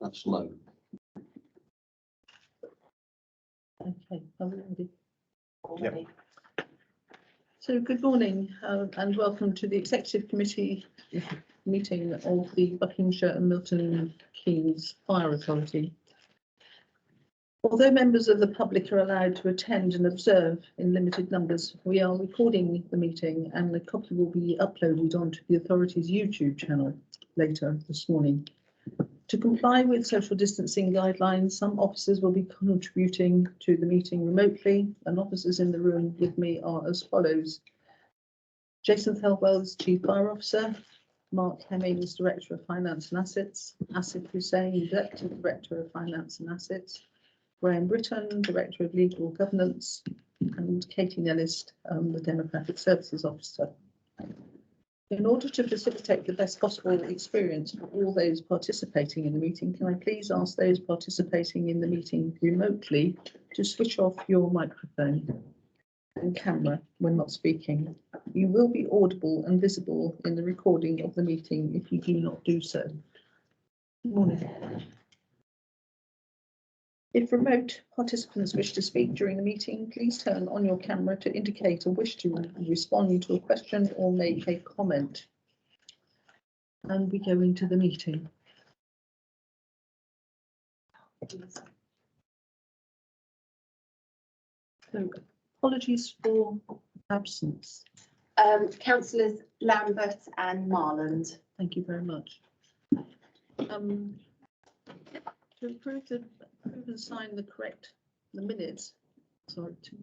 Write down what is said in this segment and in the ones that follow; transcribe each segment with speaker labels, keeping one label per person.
Speaker 1: That's low.
Speaker 2: Okay, are we ready?
Speaker 1: Yep.
Speaker 2: So good morning and welcome to the Executive Committee meeting of the Buckinghamshire and Milton Keynes Fire Authority. Although members of the public are allowed to attend and observe in limited numbers, we are recording the meeting and the copy will be uploaded onto the authority's YouTube channel later this morning. To comply with social distancing guidelines, some officers will be contributing to the meeting remotely, and officers in the room with me are as follows: Jason Thelwell, Chief Fire Officer; Mark Hmi, Director of Finance and Assets; Asif Hussain, Deputy Director of Finance and Assets; Graham Britton, Director of Legal Governance; and Katie Nellis, the Democratic Services Officer. In order to facilitate the best possible experience for all those participating in the meeting, can I please ask those participating in the meeting remotely to switch off your microphone and camera when not speaking. You will be audible and visible in the recording of the meeting if you do not do so. Good morning. If remote participants wish to speak during the meeting, please turn on your camera to indicate a wish to respond to a question or make a comment. And we go into the meeting. So, apologies for absence.
Speaker 3: Councillors Lambert and Marland.
Speaker 2: Thank you very much. To approve and sign the minutes. Sorry, to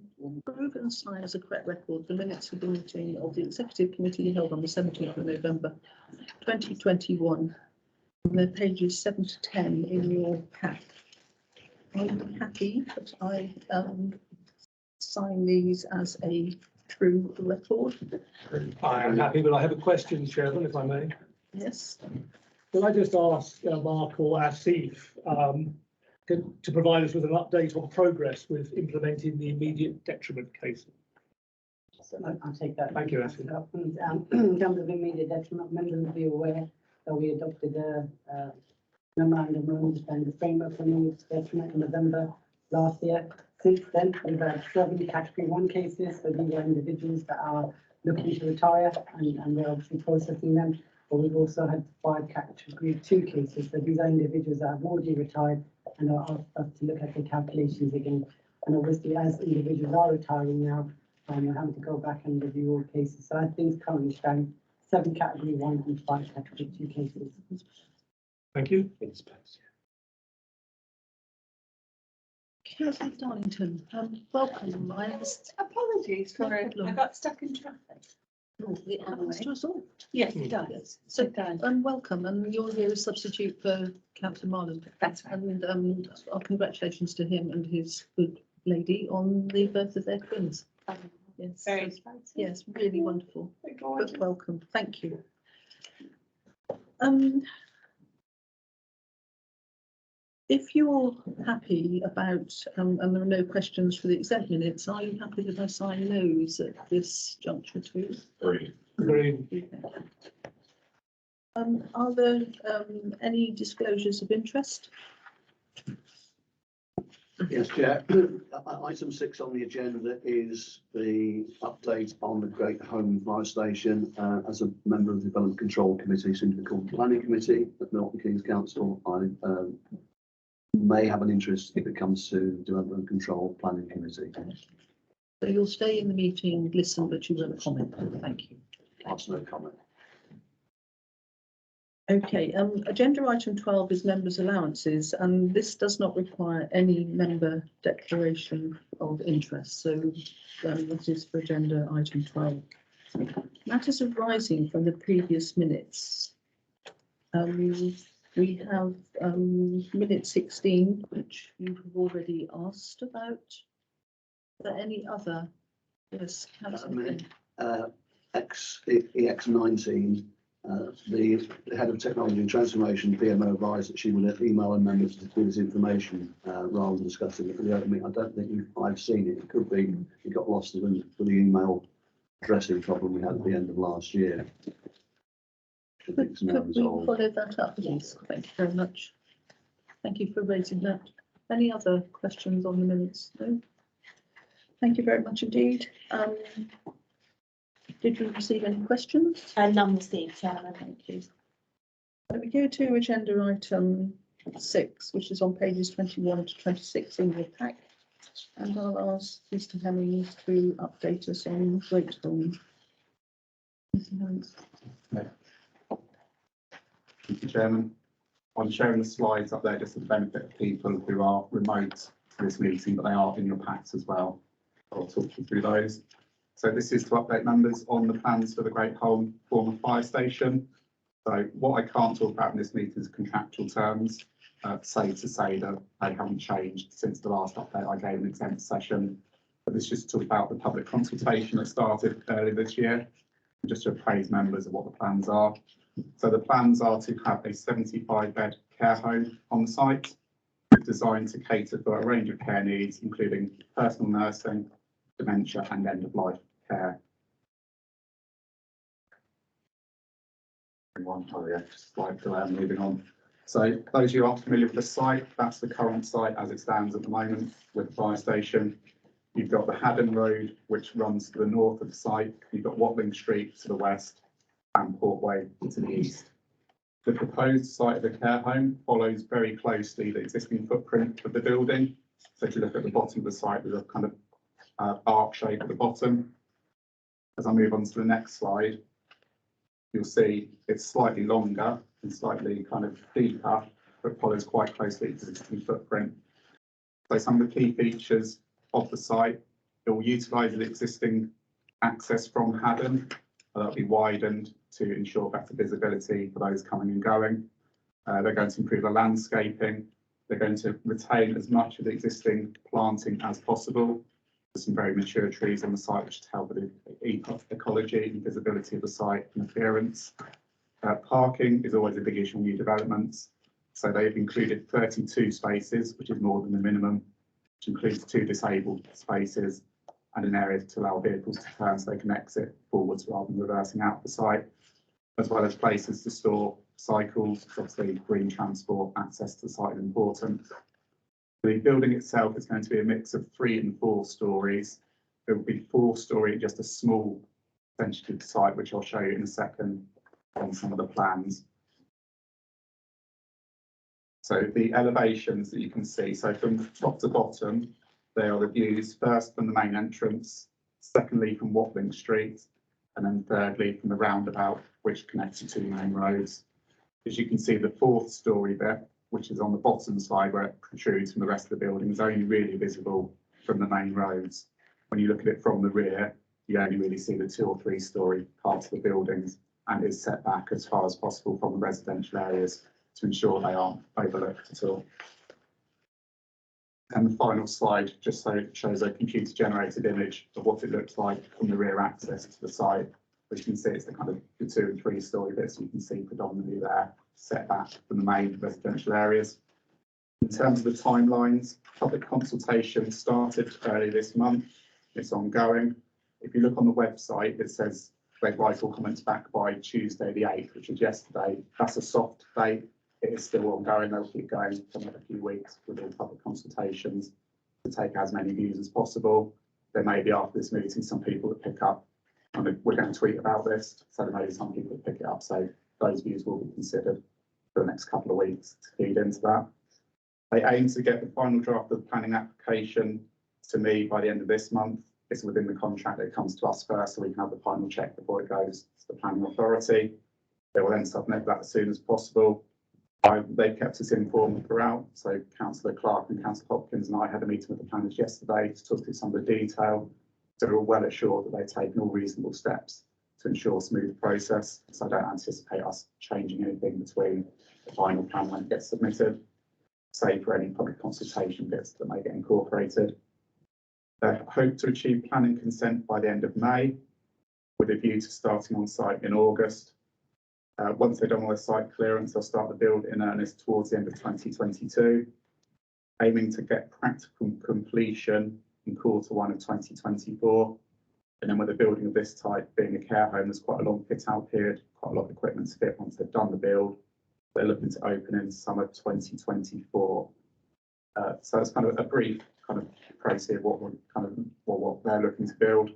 Speaker 2: approve and sign as a correct record the minutes of the meeting of the Executive Committee held on the 17th of November 2021. And they're pages 7 to 10 in your pack. I'm happy that I sign these as a true record.
Speaker 4: I am happy, but I have a question, Chairman, if I may.
Speaker 2: Yes.
Speaker 4: Can I just ask Mark or Asif to provide us with an update on progress with implementing the immediate detriment cases?
Speaker 5: So I'll take that.
Speaker 4: Thank you, Asif.
Speaker 5: In terms of immediate detriment, members will be aware that we adopted a memorandum of understanding the framework for immediate detriment in November last year. Since then, we've had 7 Category 1 cases. So these are individuals that are looking to retire, and we're obviously processing them. But we've also had 5 Category 2 cases. So these are individuals that have already retired and are asked us to look at the calculations again. And obviously, as individuals are retiring now, we're having to go back and review all cases. So I think currently stand 7 Category 1 and 5 Category 2 cases.
Speaker 4: Thank you.
Speaker 2: Councillor Darlington, welcome.
Speaker 3: Apologies for it. I got stuck in traffic.
Speaker 2: It happens to us all.
Speaker 3: Yes, it does.
Speaker 2: So, welcome, and you're here as substitute for Councillor Marland.
Speaker 3: That's right.
Speaker 2: And our congratulations to him and his good lady on the birth of their twins. Yes,
Speaker 3: Very exciting.
Speaker 2: yes, really wonderful. But welcome, thank you. If you're happy about, and there are no questions for the exempt minutes, are you happy that I sign those at this juncture too?
Speaker 4: Agreed.
Speaker 2: Are there any disclosures of interest?
Speaker 1: Yes, Chair. Item 6 on the agenda is the update on the Great Home Fire Station. As a member of the Development Control Committee, soon to be called the Planning Committee at Milton Keynes Council, I may have an interest if it comes to Development Control Planning Committee.
Speaker 2: So you'll stay in the meeting, listen, but you won't comment. Thank you.
Speaker 1: That's no comment.
Speaker 2: Okay, agenda item 12 is members' allowances, and this does not require any member declaration of interest. So that is for agenda item 12. Matters arising from the previous minutes. We have minute 16, which you have already asked about. Are there any other? Yes,
Speaker 1: minute EX19. The head of technology and transformation, PMO, advised that she would email her members to do this information rather than discussing it. I mean, I don't think I've seen it. It could be it got lost in the email addressing problem we had at the end of last year.
Speaker 2: Could we follow that up, please? Thank you very much. Thank you for raising that. Any other questions on the minutes? No? Thank you very much indeed. Did we receive any questions?
Speaker 3: None received, Chairman.
Speaker 2: Thank you. Let me go to agenda item 6, which is on pages 21 to 26 in your pack. And I'll ask Mr. Hemmings to update us on Great Home. Mr. Hemmings.
Speaker 6: Thank you, Chairman. I'm sharing the slides up there just for the benefit of people who are remote to this meeting, but they are in your packs as well. I'll talk you through those. So this is to update members on the plans for the Great Holm former fire station. So what I can't talk about in this meeting is contractual terms. Safe to say that they haven't changed since the last update I gave an exempt session. But this just talk about the public consultation that started earlier this year, just to appraise members of what the plans are. So the plans are to have a 75-bed care home on the site, designed to cater for a range of care needs, including personal nursing, dementia and end-of-life care. Oh yeah, just slide delay, moving on. So those of you who aren't familiar with the site, that's the current site as it stands at the moment with the fire station. You've got the Haddon Road, which runs to the north of the site. You've got Watling Street to the west and Portway to the east. The proposed site of the care home follows very closely the existing footprint of the building. So if you look at the bottom of the site, there's a kind of arc shape at the bottom. As I move on to the next slide, you'll see it's slightly longer and slightly kind of deeper, but follows quite closely to the existing footprint. So some of the key features of the site, it will utilise the existing access from Haddon. That'll be widened to ensure better visibility for those coming and going. They're going to improve the landscaping. They're going to retain as much of the existing planting as possible. There's some very mature trees on the site which help with the ecology and visibility of the site and appearance. Parking is always a big issue in new developments. So they've included 32 spaces, which is more than the minimum, which includes 2 disabled spaces and an area to allow vehicles to turn so they can exit forwards rather than reversing out the site, as well as places to store cycles. Obviously, green transport access to the site is important. The building itself is going to be a mix of 3 and 4 stories. It will be 4-storey, just a small percentage of the site, which I'll show you in a second on some of the plans. So the elevations that you can see, so from top to bottom, they are the views first from the main entrance, secondly from Watling Street, and then thirdly from the roundabout, which connects the 2 main roads. As you can see, the 4th storey bit, which is on the bottom side where it protrudes from the rest of the building, is only really visible from the main roads. When you look at it from the rear, you only really see the 2 or 3 storey parts of the buildings, and is set back as far as possible from the residential areas to ensure they aren't overlooked at all. And the final slide just so it shows a computer generated image of what it looks like from the rear access to the site, which you can see it's the kind of the 2 and 3 storey bits you can see predominantly there, set back from the main residential areas. In terms of the timelines, public consultation started early this month. It's ongoing. If you look on the website, it says they'd like all comments back by Tuesday the 8th, which was yesterday. That's a soft date. It is still ongoing. They'll keep going for another few weeks with all public consultations to take as many views as possible. There may be after this meeting some people that pick up, and we're going to tweet about this, so there may be some people that pick it up. So those views will be considered for the next couple of weeks to feed into that. They aim to get the final draft of the planning application to me by the end of this month. It's within the contract that it comes to us first, so we can have the final check before it goes to the planning authority. They will then submit that as soon as possible. They've kept us informed throughout. So Councillor Clark and Councillor Hopkins and I had a meeting with the planners yesterday to talk through some of the detail. So we're well assured that they've taken all reasonable steps to ensure a smooth process. So I don't anticipate us changing anything between the final plan when it gets submitted, save for any public consultation bits that may get incorporated. They hope to achieve planning consent by the end of May, with a view to starting on site in August. Once they've done all their site clearance, they'll start the build in earnest towards the end of 2022, aiming to get practical completion in Q1 of 2024. And then with a building of this type being a care home, there's quite a long fit out period, quite a lot of equipment to fit once they've done the build. They're looking to open in summer 2024. So it's kind of a brief kind of process of what they're looking to build.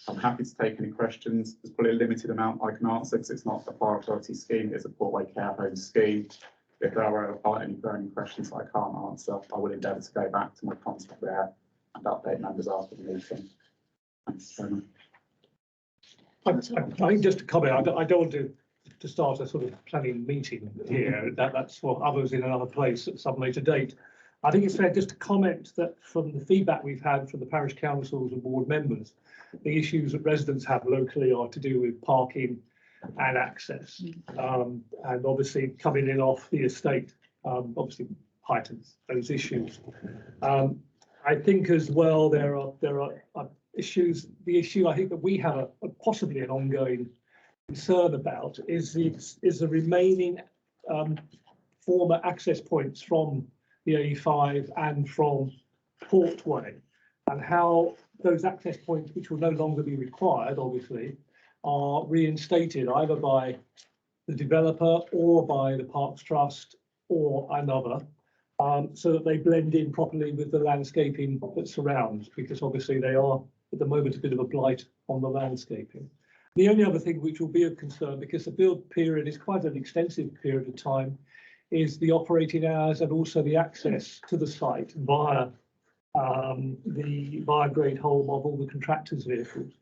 Speaker 6: I'm happy to take any questions. There's probably a limited amount I can answer because it's not a fire authority scheme, it's a portway care home scheme. If there are any burning questions that I can't answer, I will endeavour to go back to my contact there and update members after the meeting. Thanks, Chairman.
Speaker 4: I think just to comment, I don't want to start a sort of planning meeting here. That's for others in another place at some later date. I think it's fair just to comment that from the feedback we've had from the parish councils and board members, the issues that residents have locally are to do with parking and access, and obviously coming in off the estate obviously heightens those issues. I think as well there are issues. The issue I think that we have possibly an ongoing concern about is the remaining former access points from the A5 and from Portway, and how those access points, which will no longer be required, obviously, are reinstated either by the developer or by the Parks Trust or another, so that they blend in properly with the landscaping that surrounds, because obviously they are at the moment a bit of a blight on the landscaping. The only other thing which will be of concern, because the build period is quite an extensive period of time, is the operating hours and also the access to the site via Great Holm of all the contractors' vehicles.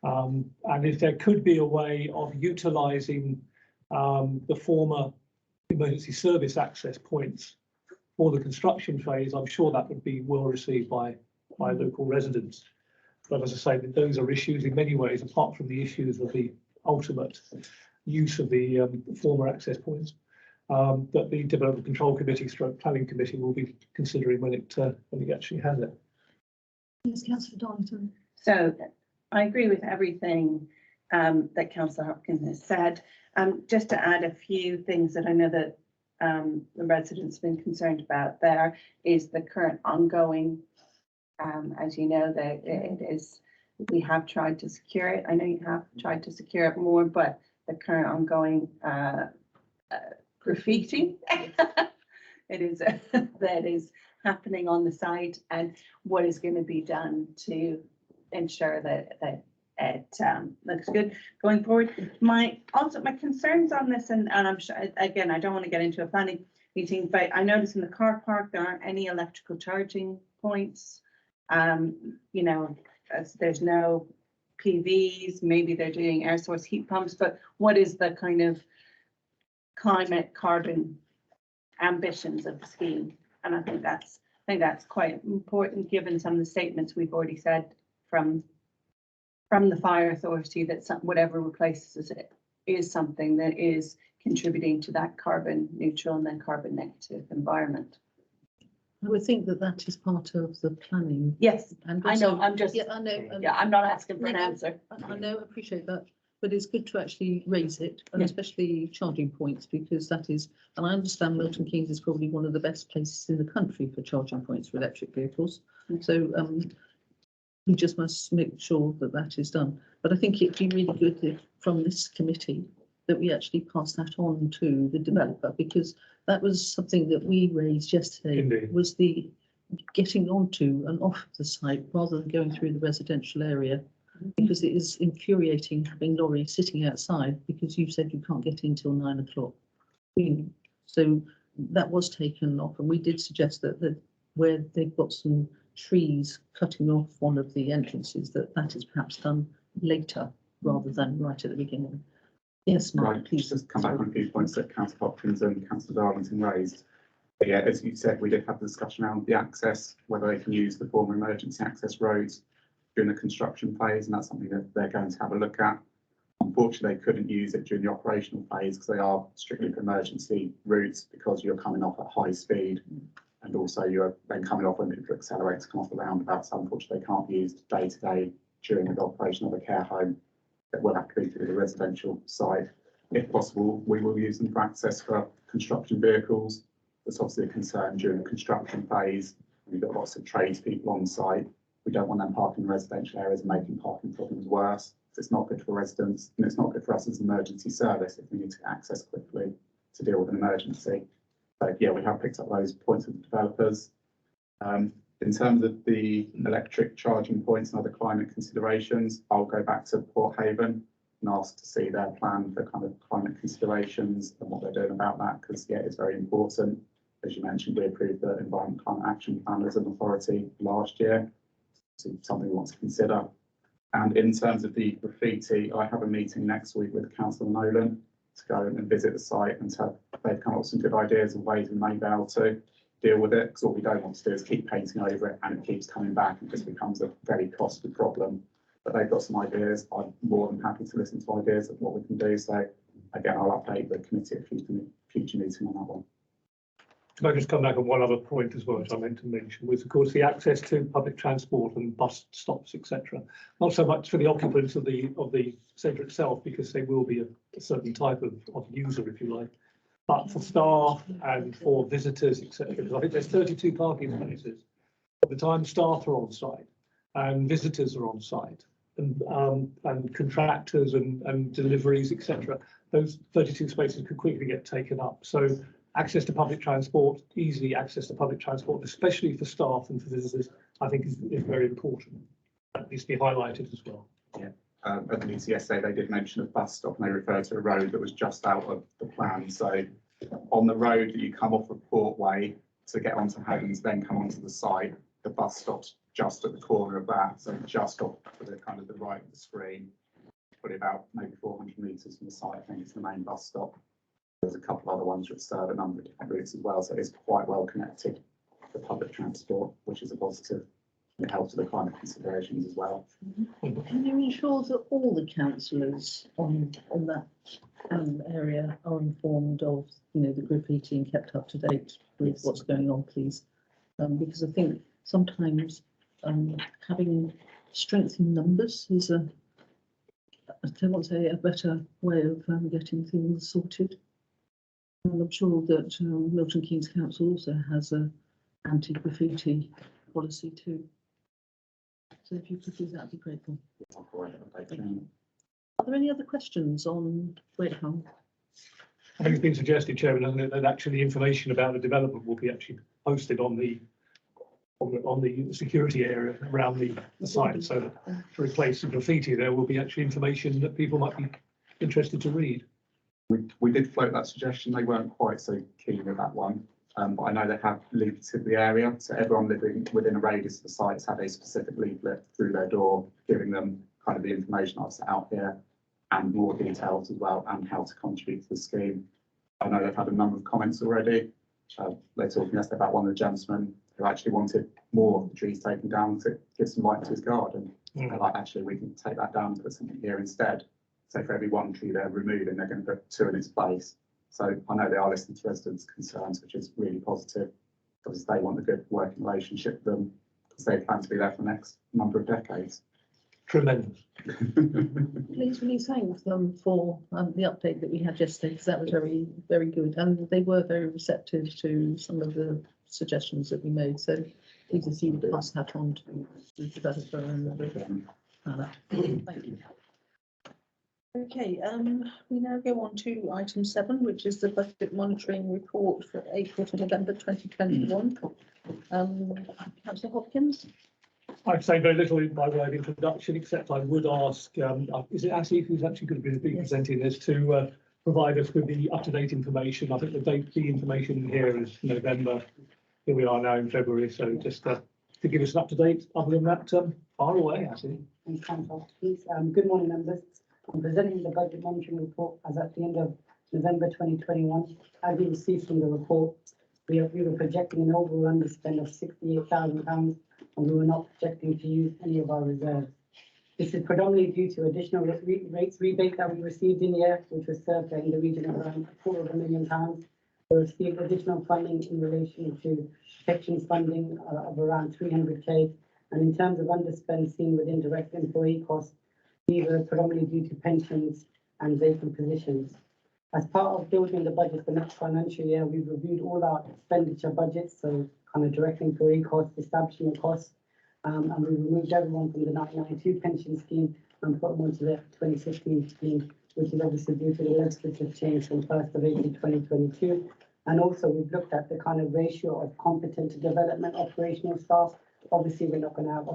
Speaker 4: And if there could be a way of utilising the former emergency service access points for the construction phase, I'm sure that would be well received by local residents. But as I say, those are issues in many ways, apart from the issues of the ultimate use of the former access points, that the Development Control Committee / Planning Committee will be considering when it actually has it.
Speaker 2: Yes, Councillor Darlington.
Speaker 3: So I agree with everything that Councillor Hopkins has said. Just to add a few things that I know that the residents have been concerned about, there is the current ongoing, as you know, that it is, we have tried to secure it. I know you have tried to secure it more, but the current ongoing graffiti it is that is happening on the site, and what is going to be done to ensure that it looks good going forward. My concerns on this, and I'm sure, again, I don't want to get into a planning meeting, but I noticed in the car park there aren't any electrical charging points. You know, there's no PVs. Maybe they're doing air source heat pumps, but what is the kind of climate carbon ambitions of the scheme? And I think that's quite important, given some of the statements we've already said from the fire authority, that whatever replaces it is something that is contributing to that carbon neutral and then carbon negative environment.
Speaker 2: I would think that is part of the planning.
Speaker 3: Yes,
Speaker 2: And
Speaker 3: I
Speaker 2: also,
Speaker 3: know, I'm just,
Speaker 2: yeah, I know.
Speaker 3: yeah, I'm not asking for an answer.
Speaker 2: I know, appreciate that, but it's good to actually raise it, and
Speaker 3: Yeah.
Speaker 2: especially charging points, because that is, and I understand Milton Keynes is probably one of the best places in the country for charging points for electric vehicles. So we just must make sure that is done. But I think it'd be really good if, from this committee, that we actually pass that on to the developer, because that was something that we raised yesterday.
Speaker 4: Indeed.
Speaker 2: Was the getting onto and off the site rather than going through the residential area, because it is infuriating having lorries sitting outside because you said you can't get in till 9 o'clock. So that was taken off, and we did suggest that where they've got some trees cutting off one of the entrances, that is perhaps done later rather than right at the beginning. Yes, Mark,
Speaker 6: Right,
Speaker 2: please.
Speaker 6: just come back on a few points that Councillor Hopkins and Councillor Darlington raised. But yeah, as you said, we did have the discussion around the access, whether they can use the former emergency access roads during the construction phase, and that's something that they're going to have a look at. Unfortunately, they couldn't use it during the operational phase because they are strictly for emergency routes, because you're coming off at high speed, and also you're then coming off when people accelerate to come off the roundabout. So unfortunately, they can't use day to day during the operation of a care home. That will have to be through the residential side. If possible, we will use them for access for construction vehicles. That's obviously a concern during the construction phase. We've got lots of tradespeople on site. We don't want them parking in residential areas and making parking problems worse. It's not good for residents, and it's not good for us as an emergency service if we need to access quickly to deal with an emergency. So yeah, we have picked up those points with the developers. In terms of the electric charging points and other climate considerations, I'll go back to Port Haven and ask to see their plan for kind of climate considerations and what they're doing about that, because yeah, it's very important. As you mentioned, we approved the Environment Climate Action Plan as an authority last year, so something we want to consider. And in terms of the graffiti, I have a meeting next week with Councillor Nolan to go and visit the site, and they've come up with some good ideas and ways we may be able to deal with it, because all we don't want to do is keep painting over it and it keeps coming back and just becomes a very costly problem. But they've got some ideas. I'm more than happy to listen to ideas of what we can do. So again, I'll update the committee at future meeting on that one.
Speaker 4: Can I just come back on one other point as well, which I meant to mention, was of course the access to public transport and bus stops, etc. Not so much for the occupants of the centre itself, because they will be a certain type of user, if you like, but for staff and for visitors, etc. Because I think there's 32 parking places. At the time staff are on site and visitors are on site, and contractors and deliveries, etc. Those 32 spaces could quickly get taken up. So access to public transport, easy access to public transport, especially for staff and for visitors, I think is very important. That needs to be highlighted as well.
Speaker 6: Yeah. At the meeting yesterday, they did mention a bus stop and they referred to a road that was just out of the plan. So on the road that you come off of Portway to get onto Haddons, then come onto the site, the bus stop's just at the corner of that. So just off to the kind of the right of the screen, probably about maybe 400 metres from the site. I think it's the main bus stop. There's a couple of other ones which serve a number of different routes as well. So it's quite well connected to public transport, which is a positive. It helps with the climate considerations as well.
Speaker 2: Can you ensure that all the councillors on that area are informed of, you know, the graffiti and kept up to date with what's going on, please? Because I think sometimes having strength in numbers is I don't want to say a better way of getting things sorted. And I'm sure that Milton Keynes Council also has a anti-graffiti policy too. So if you could do that, I'd be grateful. Are there any other questions on Great Home?
Speaker 4: I think it's been suggested, Chairman, hasn't it, that actually information about the development will be actually posted on the security area around the site, so that to replace the graffiti, there will be actually information that people might be interested to read.
Speaker 6: We did float that suggestion. They weren't quite so keen with that one, but I know they have leafleted the area, so everyone living within a radius of the site has had a specific leaflet through their door, giving them kind of the information I've set out here and more details as well, and how to contribute to the scheme. I know they've had a number of comments already. They talked yesterday about one of the gentlemen who actually wanted more of the trees taken down to give some light to his garden. They're like, actually, we can take that down and put something here instead. So for every one tree they're removing, they're going to put two in its place. So I know they are listening to residents' concerns, which is really positive, because they want a good working relationship with them, because they plan to be there for the next number of decades.
Speaker 4: Tremendous.
Speaker 2: Please really thank them for the update that we had yesterday, because that was very, very good, and they were very receptive to some of the suggestions that we made. So please as you would pass that on to the developer and the Thank you. Okay, we now go on to item 7, which is the budget monitoring report for April to November 2021. Councillor Hopkins.
Speaker 4: I'd say very little by way of introduction, except I would ask, is it Asif who's actually going to be presenting this, to provide us with the up-to-date information. I think the information here is November. Here we are now in February, so just to give us an up-to-date. Other than that, far away, Asif.
Speaker 5: Thanks, Councillor. Good morning, members. I'm presenting the budget monitoring report as at the end of November 2021. As you can see from the report, we were projecting an overall underspend of £68,000, and we were not projecting to use any of our reserves. This is predominantly due to additional rates rebate that we received in the year, which was circa in the region of around £250,000. We received additional funding in relation to protections funding of around 300k, and in terms of underspend seen within direct employee costs, these were predominantly due to pensions and vacant positions. As part of building the budget for next financial year, we've reviewed all our expenditure budgets, so kind of direct employee costs, establishment costs, and we removed everyone from the 1992 pension scheme and put them onto the 2016 scheme which is obviously due to the legislative change from 1st of April 2022. And also we've looked at the kind of ratio of competent to development operational staff. Obviously, we're not going to have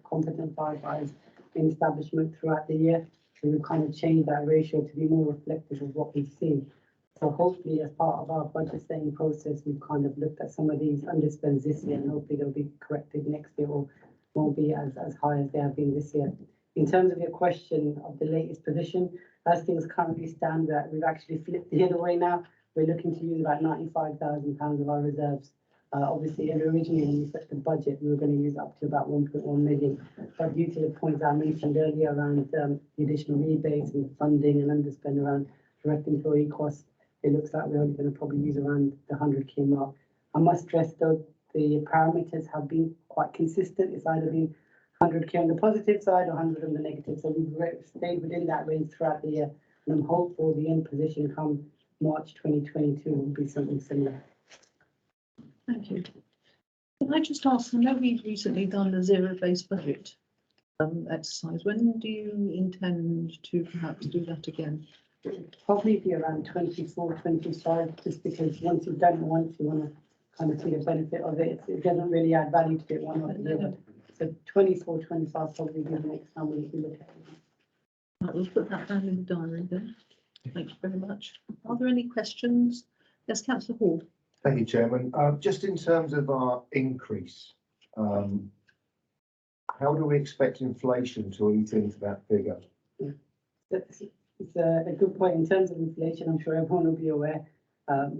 Speaker 5: competent firefighters in establishment throughout the year. So we've kind of changed that ratio to be more reflective of what we've seen. So hopefully, as part of our budget setting process, we've kind of looked at some of these underspends this year, and hopefully they'll be corrected next year or won't be as high as they have been this year. In terms of your question of the latest position, as things currently stand, we've actually flipped the other way now. We're looking to use about £95,000 of our reserves. Obviously, originally when we set the budget, we were going to use up to about 1.1 million. But due to the points I mentioned earlier around the additional rebates and funding and underspend around direct employee costs, it looks like we're only going to probably use around the 100k mark. I must stress though, the parameters have been quite consistent. It's either been 100k on the positive side or 100 on the negative. So we've stayed within that range throughout the year. And I'm hopeful the end position come March 2022 will be something similar.
Speaker 2: Thank you. Can I just ask, I know we've recently done the zero-based budget exercise. When do you intend to perhaps do that again?
Speaker 5: Probably be around 24, 25, just because once you've done it once, you want to kind of see the benefit of it. It doesn't really add value to it one or the other. So 24, 25 probably be the next time we look at it.
Speaker 2: Right, we'll put that down in the diary then. Thank you very much. Are there any questions? Yes, Councillor Hall.
Speaker 7: Thank you, Chairman. Just in terms of our increase, how do we expect inflation to eat into that figure?
Speaker 5: It's a good point. In terms of inflation, I'm sure everyone will be aware.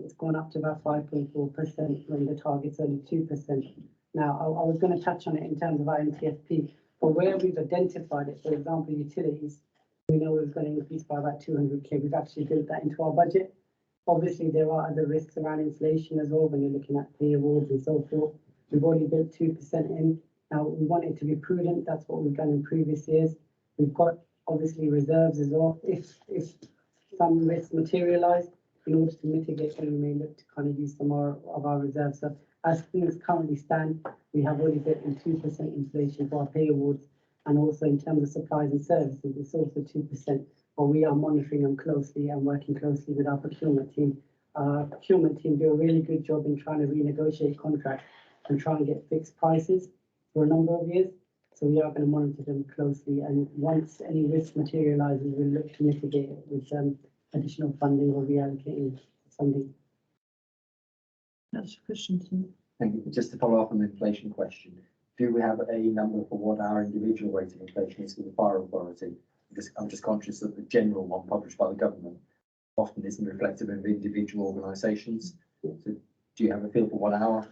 Speaker 5: It's gone up to about 5.4% when the target's only 2%. Now, I was going to touch on it in terms of our NTFP, but where we've identified it, for example, utilities, we know it's going to increase by about 200k. We've actually built that into our budget. Obviously, there are other risks around inflation as well when you're looking at pay awards and so forth. We've already built 2% in. Now, we want it to be prudent. That's what we've done in previous years. We've got obviously reserves as well. If some risks materialise, in order to mitigate them, we may look to kind of use some more of our reserves. So as things currently stand, we have already built in 2% inflation for our pay awards, and also in terms of supplies and services, it's also 2%. But we are monitoring them closely and working closely with our procurement team. Our procurement team do a really good job in trying to renegotiate contracts and try and get fixed prices for a number of years. So we are going to monitor them closely, and once any risk materialises, we'll look to mitigate it with additional funding or reallocating funding.
Speaker 2: That's Christensen.
Speaker 8: Thank you. Just to follow up on the inflation question, do we have a number for what our individual rate of inflation is for the fire authority? I'm just conscious that the general one published by the government often isn't reflective of individual organisations. So do you have a feel for what our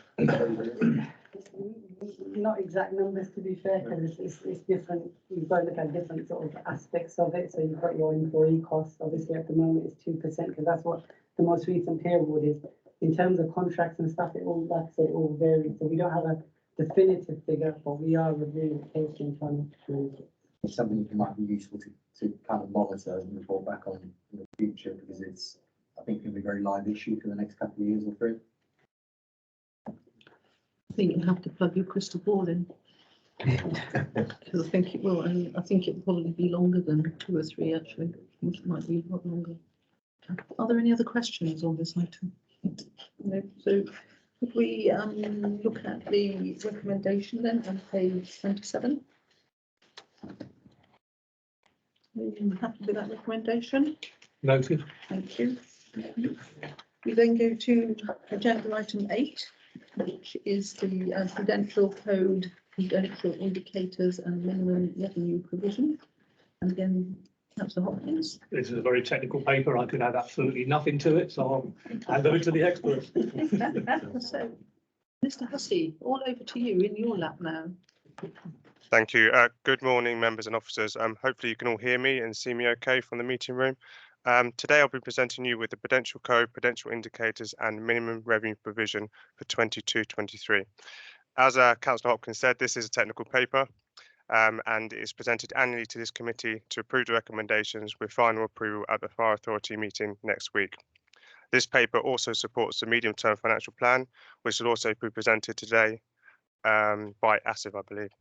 Speaker 5: Not exact numbers, to be fair, because it's different. You've got to look at different sort of aspects of it. So you've got your employee costs. Obviously, at the moment, it's 2% because that's what the most recent pay award is. In terms of contracts and stuff, it all, like I say, it all varies. So we don't have a definitive figure, but we are reviewing the case and trying to manage it.
Speaker 8: It's something that might be useful to kind of monitor and report back on in the future, because it's, I think, going to be a very live issue for the next couple of years or three.
Speaker 2: I think you have to plug your crystal ball in. Because I think it will, and I think it'll probably be longer than 2 or 3 actually. I think it might be a lot longer. Are there any other questions on this item? No. So could we look at the recommendation then on page 27? Are you happy with that recommendation?
Speaker 4: Noted.
Speaker 2: Thank you. We then go to agenda item 8, which is the prudential code, prudential indicators and minimum revenue provision. And again, Councillor Hopkins.
Speaker 4: This is a very technical paper. I could add absolutely nothing to it, so I'll hand over to the experts.
Speaker 2: So, Mr. Hussey, all over to you, in your lap now.
Speaker 9: Thank you. Good morning, members and officers. Hopefully you can all hear me and see me okay from the meeting room. Today I'll be presenting you with the Prudential Code, Prudential Indicators and Minimum Revenue Provision for 22-23. As Councillor Hopkins said, this is a technical paper and is presented annually to this committee to approve the recommendations with final approval at the Fire Authority meeting next week. This paper also supports the medium-term financial plan, which will also be presented today by ASIV, I believe.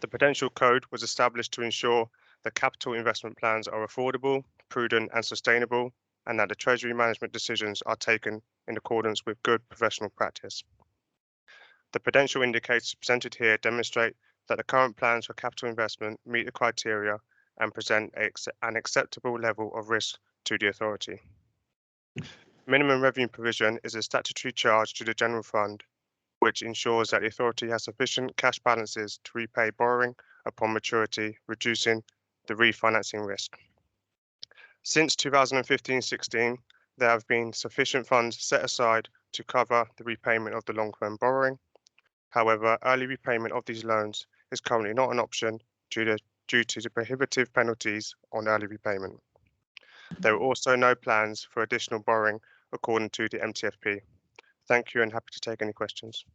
Speaker 9: The Prudential Code was established to ensure that capital investment plans are affordable, prudent and sustainable, and that the Treasury management decisions are taken in accordance with good professional practice. The prudential indicators presented here demonstrate that the current plans for capital investment meet the criteria and present an acceptable level of risk to the authority. Minimum revenue provision is a statutory charge to the general fund, which ensures that the authority has sufficient cash balances to repay borrowing upon maturity, reducing the refinancing risk. Since 2015-16, there have been sufficient funds set aside to cover the repayment of the long-term borrowing. However, early repayment of these loans is currently not an option due to the prohibitive penalties on early repayment. There are also no plans for additional borrowing according to the MTFP. Thank you, and happy to take any questions.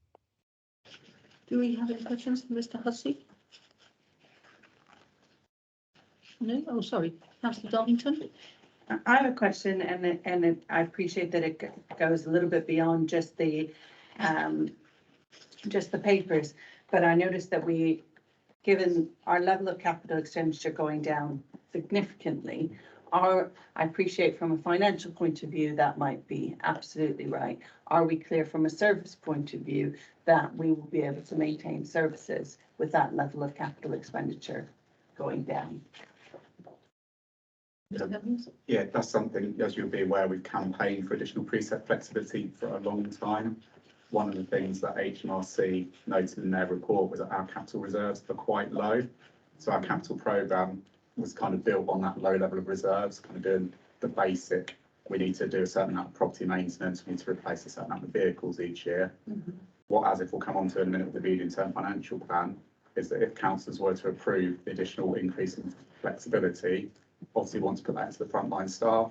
Speaker 2: Do we have any questions for Mr. Hussey? No? Oh, sorry. Councillor Darlington?
Speaker 3: I have a question, and I appreciate that it goes a little bit beyond just the papers, but I noticed that given our level of capital expenditure going down significantly, I appreciate from a financial point of view that might be absolutely right. Are we clear from a service point of view that we will be able to maintain services with that level of capital expenditure going down?
Speaker 2: Mr. Evans?
Speaker 6: Yeah, that's something, as you'll be aware, we've campaigned for additional preset flexibility for a long time. One of the things that HMRC noted in their report was that our capital reserves are quite low. So our capital programme was kind of built on that low level of reserves, kind of doing the basic. We need to do a certain amount of property maintenance, we need to replace a certain amount of vehicles each year. What, as if we'll come on to in a minute with the medium-term financial plan, is that if councillors were to approve the additional increase in flexibility, obviously we want to put that into the frontline staff,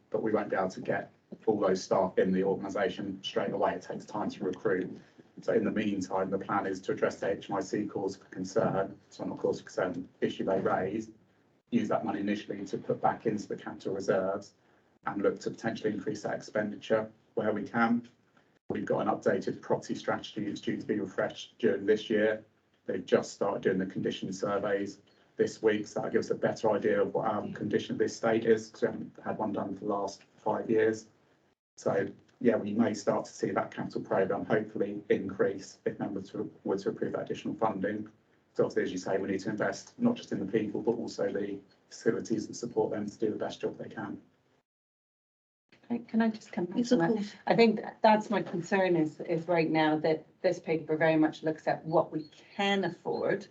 Speaker 6: but we won't be able to get all those staff in the organisation straight away. It takes time to recruit. So in the meantime, the plan is to address the HMIC cause for concern, so not cause for concern issue they raised, use that money initially to put back into the capital reserves and look to potentially increase that expenditure where we can. We've got an updated property strategy that's due to be refreshed during this year. They've just started doing the condition surveys this week, so that gives a better idea of what our condition of this estate is, because we haven't had one done for the last 5 years. So yeah, we may start to see that capital programme hopefully increase if members were to approve that additional funding. So obviously, as you say, we need to invest not just in the people, but also the facilities that support them to do the best job they can.
Speaker 3: Can I just come back
Speaker 2: Yes,
Speaker 3: to
Speaker 2: of
Speaker 3: that?
Speaker 2: course.
Speaker 3: I think that's my concern is right now that this paper very much looks at what we can afford,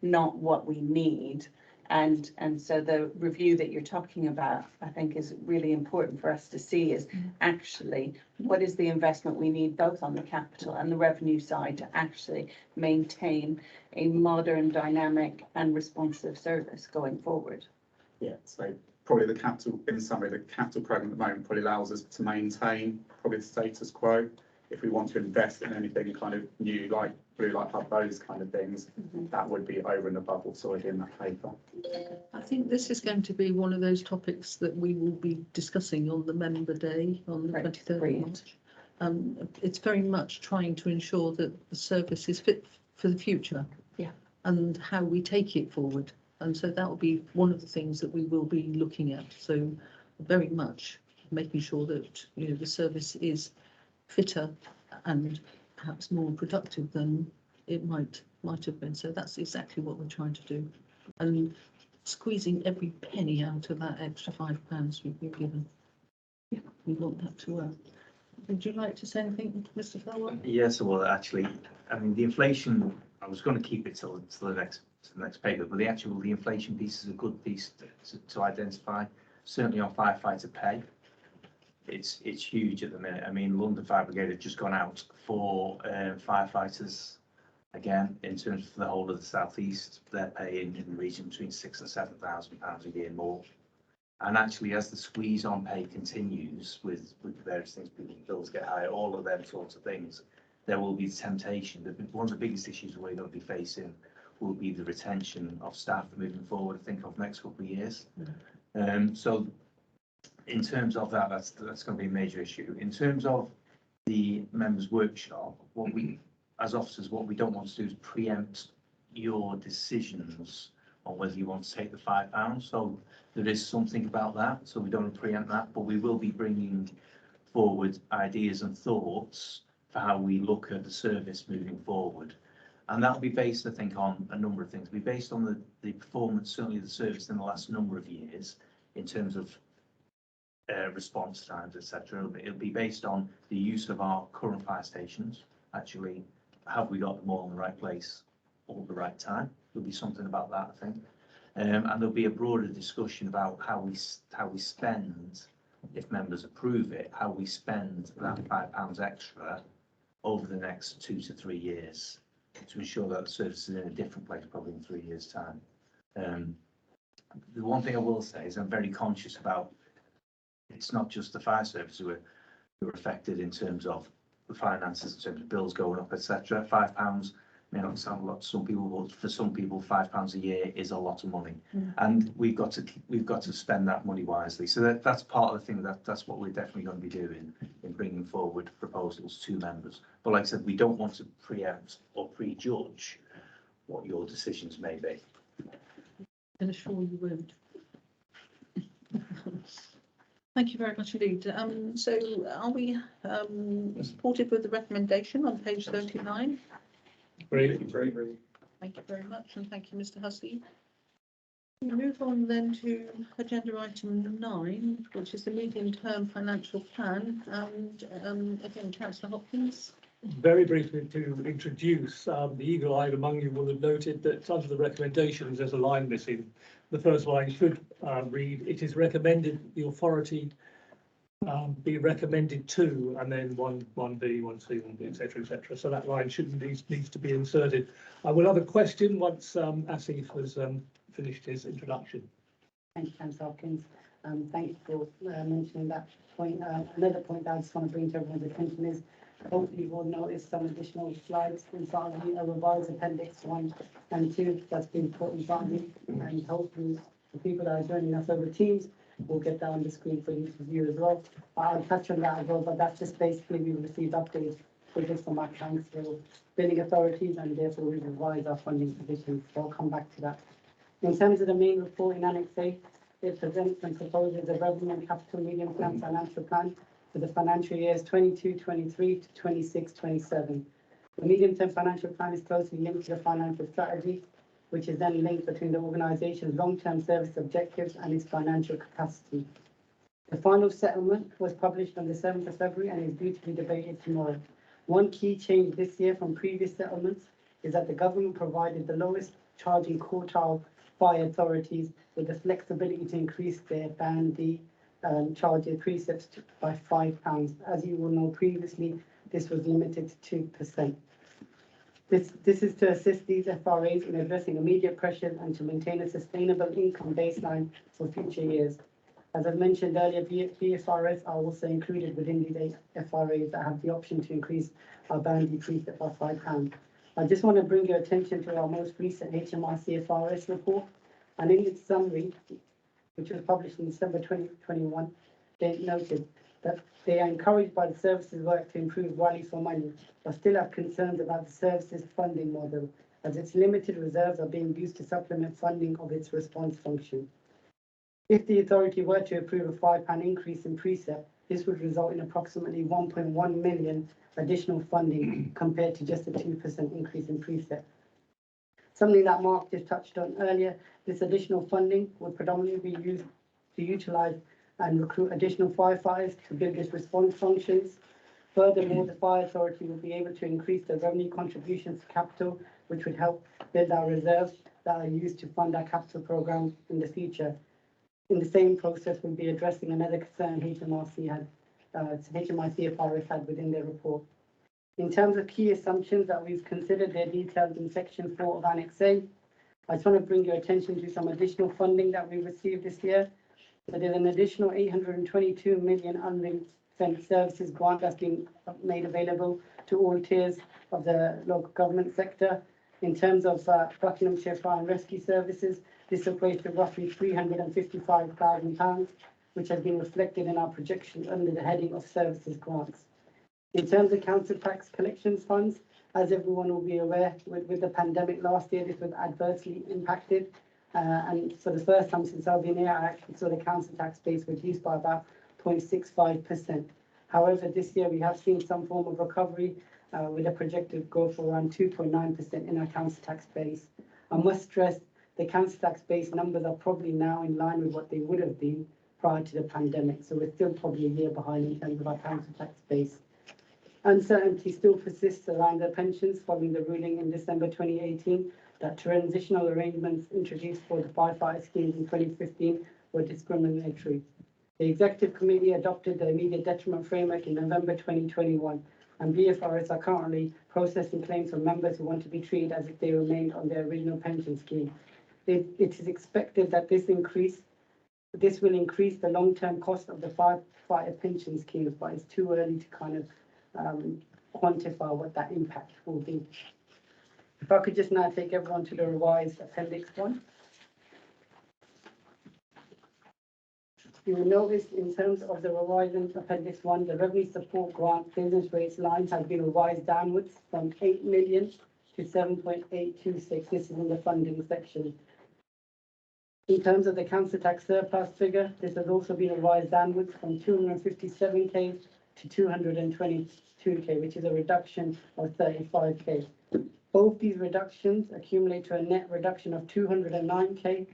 Speaker 3: not what we need. And so the review that you're talking about, I think, is really important for us to see is actually what is the investment we need both on the capital and the revenue side to actually maintain a modern, dynamic and responsive service going forward.
Speaker 6: Yeah, so probably the capital, in summary, the capital programme at the moment probably allows us to maintain probably the status quo. If we want to invest in anything kind of new, like blue light hub, those kind of things, that would be over and above what's already in that paper.
Speaker 2: I think this is going to be one of those topics that we will be discussing on the member day on the 23rd of March. It's very much trying to ensure that the service is fit for the future.
Speaker 3: Yeah.
Speaker 2: And how we take it forward. And so that will be one of the things that we will be looking at. So very much making sure that, you know, the service is fitter and perhaps more productive than it might have been. So that's exactly what we're trying to do, and squeezing every penny out of that extra £5 we've been given. Yeah, we want that to work. Would you like to say anything, Mr. Felwell?
Speaker 10: Yes, well, actually, I mean, the inflation, I was going to keep it till the next paper, but the inflation piece is a good piece to identify. Certainly on firefighter pay, it's huge at the minute. I mean, London Fire Brigade have just gone out for firefighters again in terms of the whole of the southeast. They're paying in the region between £6,000 and £7,000 a year more. And actually, as the squeeze on pay continues with various things, bills get higher, all of them sorts of things, there will be temptation. One of the biggest issues we're going to be facing will be the retention of staff moving forward, I think, over the next couple of years. So in terms of that, that's going to be a major issue. In terms of the members' workshop, what we, as officers, what we don't want to do is preempt your decisions on whether you want to take the £5. So there is something about that, so we don't preempt that, but we will be bringing forward ideas and thoughts for how we look at the service moving forward. And that'll be based, I think, on a number of things. It'll be based on the performance, certainly the service in the last number of years, in terms of response times, etc. It'll be based on the use of our current fire stations. Actually, have we got them all in the right place all at the right time? There'll be something about that, I think. And there'll be a broader discussion about how we spend, if members approve it, how we spend that £5 extra over the next 2 to 3 years to ensure that the service is in a different place probably in 3 years' time. The one thing I will say is I'm very conscious about, it's not just the fire service who are affected in terms of the finances, in terms of bills going up, etc. £5 may not sound a lot to some people, but for some people, £5 a year is a lot of money, and we've got to spend that money wisely. So that's part of the thing. That's what we're definitely going to be doing in bringing forward proposals to members. But like I said, we don't want to preempt or prejudge what your decisions may be.
Speaker 2: And assure you won't. Thank you very much indeed. So are we supported with the recommendation on page 39?
Speaker 4: Great.
Speaker 2: Thank you very much, and thank you, Mr. Hussey. We move on then to agenda item 9, which is the medium-term financial plan. And again, Councillor Hopkins.
Speaker 4: Very briefly to introduce, the eagle-eyed among you will have noted that under the recommendations there's a line missing. The first line should read, "It is recommended the authority be recommended to," and then 1B, 1C, 1B, etc. So that line needs to be inserted. I will have a question once Asif has finished his introduction.
Speaker 5: Thank you, Councillor Hopkins. Thank you for mentioning that point. Another point that I just want to bring to everyone's attention is, hopefully you've all noticed some additional slides in front of you, a revised appendix 1 and 2 that's been put in front of you, and hopefully the people that are joining us over Teams will get that on the screen for you to view as well. I'll touch on that as well, but that's just basically we received updates figures from our council billing authorities, and therefore we revise our funding positions. So I'll come back to that. In terms of the main report in Annex A, it presents and proposes a revenue and capital medium-term financial plan for the financial years 22-23 to 26-27. The medium-term financial plan is closely linked to the financial strategy, which is then linked between the organisation's long-term service objectives and its financial capacity. The final settlement was published on the 7th of February and is due to be debated tomorrow. One key change this year from previous settlements is that the government provided the lowest charging quartile fire authorities with the flexibility to increase their Band D charges precepts by £5. As you will know, previously this was limited to 2%. This is to assist these FRAs in addressing immediate pressures and to maintain a sustainable income baseline for future years. As I mentioned earlier, BFRS are also included within these 8 FRAs that have the option to increase our Band D precept by £5. I just want to bring your attention to our most recent HMI CFRS report, and in its summary, which was published in December 2021, they noted that they are encouraged by the services work to improve value for money, but still have concerns about the services funding model, as its limited reserves are being used to supplement funding of its response function. If the authority were to approve a £5 increase in precept, this would result in approximately 1.1 million additional funding compared to just a 2% increase in precept. Something that Mark just touched on earlier, this additional funding would predominantly be used to utilise and recruit additional firefighters to build its response functions. Furthermore, the fire authority will be able to increase the revenue contributions to capital, which would help build our reserves that are used to fund our capital programme in the future. In the same process, we'll be addressing another concern HMI CFRS had within their report. In terms of key assumptions that we've considered, they're detailed in section 4 of Annex A. I just want to bring your attention to some additional funding that we received this year. So there's an additional 822 million unring-fenced services grant that's been made available to all tiers of the local government sector. In terms of Buckinghamshire Fire and Rescue Services, this equates to roughly £355,000, which has been reflected in our projections under the heading of services grants. In terms of council tax collections funds, as everyone will be aware, with the pandemic last year, this was adversely impacted. And for the first time since I've been here, I actually saw the council tax base reduced by about 0.65%. However, this year we have seen some form of recovery with a projected growth of around 2.9% in our council tax base. I must stress the council tax base numbers are probably now in line with what they would have been prior to the pandemic. So we're still probably a year behind in terms of our council tax base. Uncertainty still persists around the pensions following the ruling in December 2018 that transitional arrangements introduced for the firefighter schemes in 2015 were discriminatory. The Executive Committee adopted the immediate detriment framework in November 2021, and BFRS are currently processing claims from members who want to be treated as if they remained on their original pension scheme. It is expected that this will increase the long-term cost of the firefighter pension schemes, but it's too early to kind of quantify what that impact will be. If I could just now take everyone to the revised Appendix 1. You will notice in terms of the revised Appendix 1, the revenue support grant business rates lines have been revised downwards from 8 million to 7.826. This is in the funding section. In terms of the council tax surplus figure, this has also been revised downwards from 257k to 222k, which is a reduction of 35k. Both these reductions accumulate to a net reduction of 209k.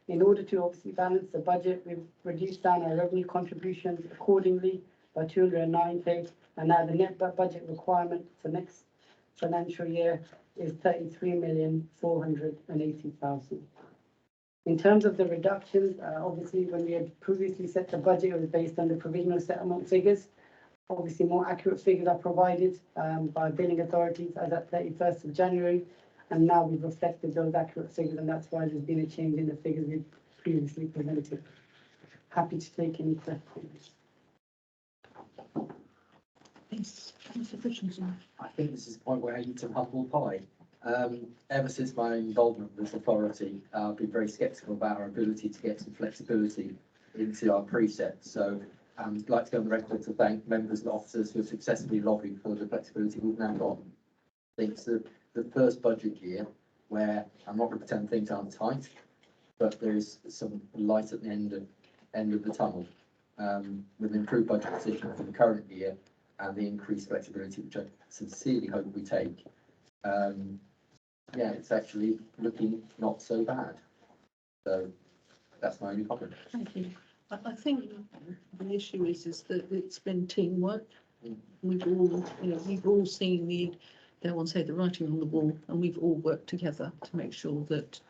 Speaker 5: In order to obviously balance the budget, we've reduced down our revenue contributions accordingly by 209k, and now the net budget requirement for next financial year is 33,480,000. In terms of the reductions, obviously when we had previously set the budget, it was based on the provisional settlement figures. Obviously more accurate figures are provided by billing authorities as at 31st of January. And now we've reflected those accurate figures, and that's why there's been a change in the figures we've previously presented. Happy to take any questions.
Speaker 2: Yes, Mr. Richardson.
Speaker 8: I think this is the point where I eat some humble pie. Ever since my involvement with this authority, I've been very sceptical about our ability to get some flexibility into our precepts. So I'd like to go on the record to thank members and officers who have successfully lobbied for the flexibility we've now got. I think it's the first budget year where I'm not going to pretend things aren't tight, but there is some light at the end of the tunnel with an improved budget position for the current year and the increased flexibility, which I sincerely hope we take. Yeah, it's actually looking not so bad. So that's my only comment.
Speaker 2: Thank you. I think the issue is that it's been teamwork. We've all seen the, dare one say, the writing on the wall, and we've all worked together to make sure that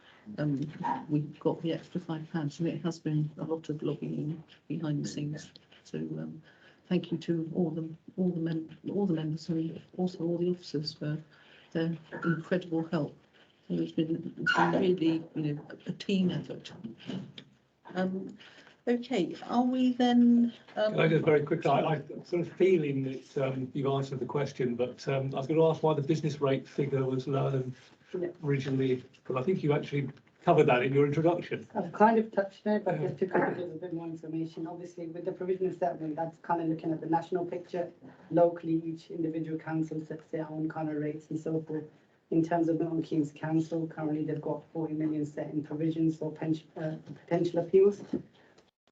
Speaker 2: we've got the extra £5, and it has been a lot of lobbying behind the scenes. So thank you to all the members and also all the officers for their incredible help. So it's been really, a team effort. Okay, are we then?
Speaker 4: Can I just very quickly, I'm sort of feeling that you've answered the question, but I was going to ask why the business rate figure was lower than originally, but I think you actually covered that in your introduction.
Speaker 5: I've kind of touched there, but just to kind of give a bit more information, obviously with the provisional settlement, that's kind of looking at the national picture. Locally, each individual council sets their own kind of rates and so forth. In terms of Milton Keynes Council, currently they've got 40 million set in provisions for potential appeals.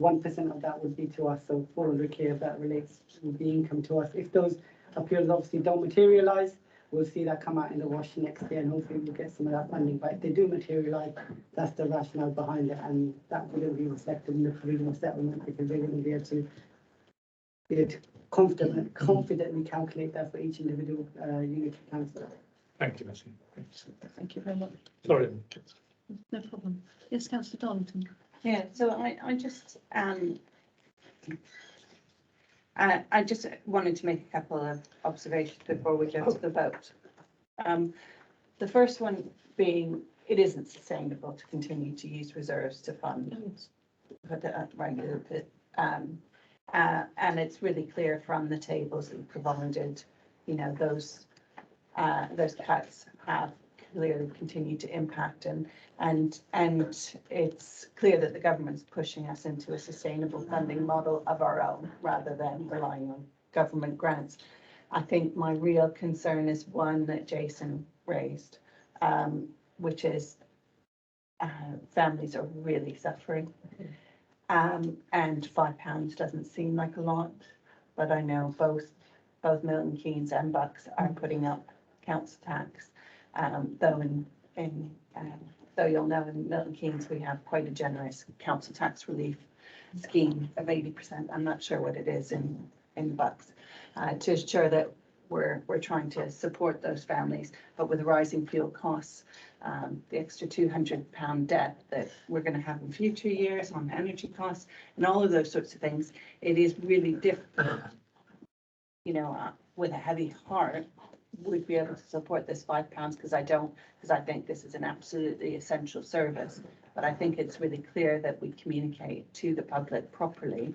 Speaker 5: 1% of that would be to us, so 400k of that relates to the income to us. If those appeals obviously don't materialise, we'll see that come out in the wash next year, and hopefully we'll get some of that funding. But if they do materialise, that's the rationale behind it, and that wouldn't be reflected in the provisional settlement because they wouldn't be able to confidently calculate that for each individual unit of council.
Speaker 4: Thank you, Messi.
Speaker 2: Thank you very much.
Speaker 4: Sorry.
Speaker 2: No problem. Yes, Councillor Darlington.
Speaker 3: Yeah, so I just wanted to make a couple of observations before we go to the vote. The first one being, it isn't sustainable to continue to use reserves to fund regular and it's really clear from the tables that we provided, those cuts have clearly continued to impact and it's clear that the government's pushing us into a sustainable funding model of our own rather than relying on government grants. I think my real concern is one that Jason raised, which is families are really suffering. And £5 doesn't seem like a lot, but I know both Milton Keynes and Bucks are putting up council tax. Though you'll know in Milton Keynes, we have quite a generous council tax relief scheme of 80%. I'm not sure what it is in Bucks, to ensure that we're trying to support those families, but with the rising fuel costs, the extra £200 debt that we're going to have in future years on energy costs and all of those sorts of things, it is really difficult, with a heavy heart, would be able to support this £5 because I think this is an absolutely essential service. But I think it's really clear that we communicate to the public properly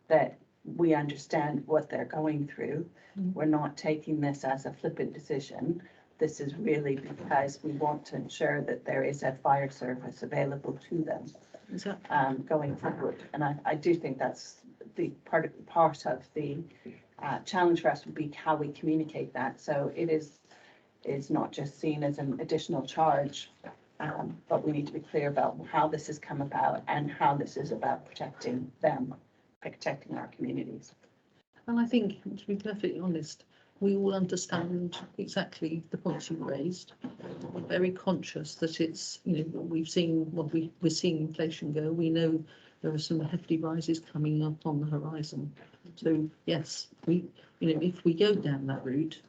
Speaker 3: that we understand what they're going through. We're not taking this as a flippant decision. This is really because we want to ensure that there is a fire service available to them going forward. And I do think that's the part of the challenge for us would be how we communicate that. So it's not just seen as an additional charge, but we need to be clear about how this has come about and how this is about protecting them, protecting our communities.
Speaker 2: And I think, to be perfectly honest, we all understand exactly the points you raised. We're very conscious that it's, we're seeing inflation go. We know there are some hefty rises coming up on the horizon. So yes, if we go down that route,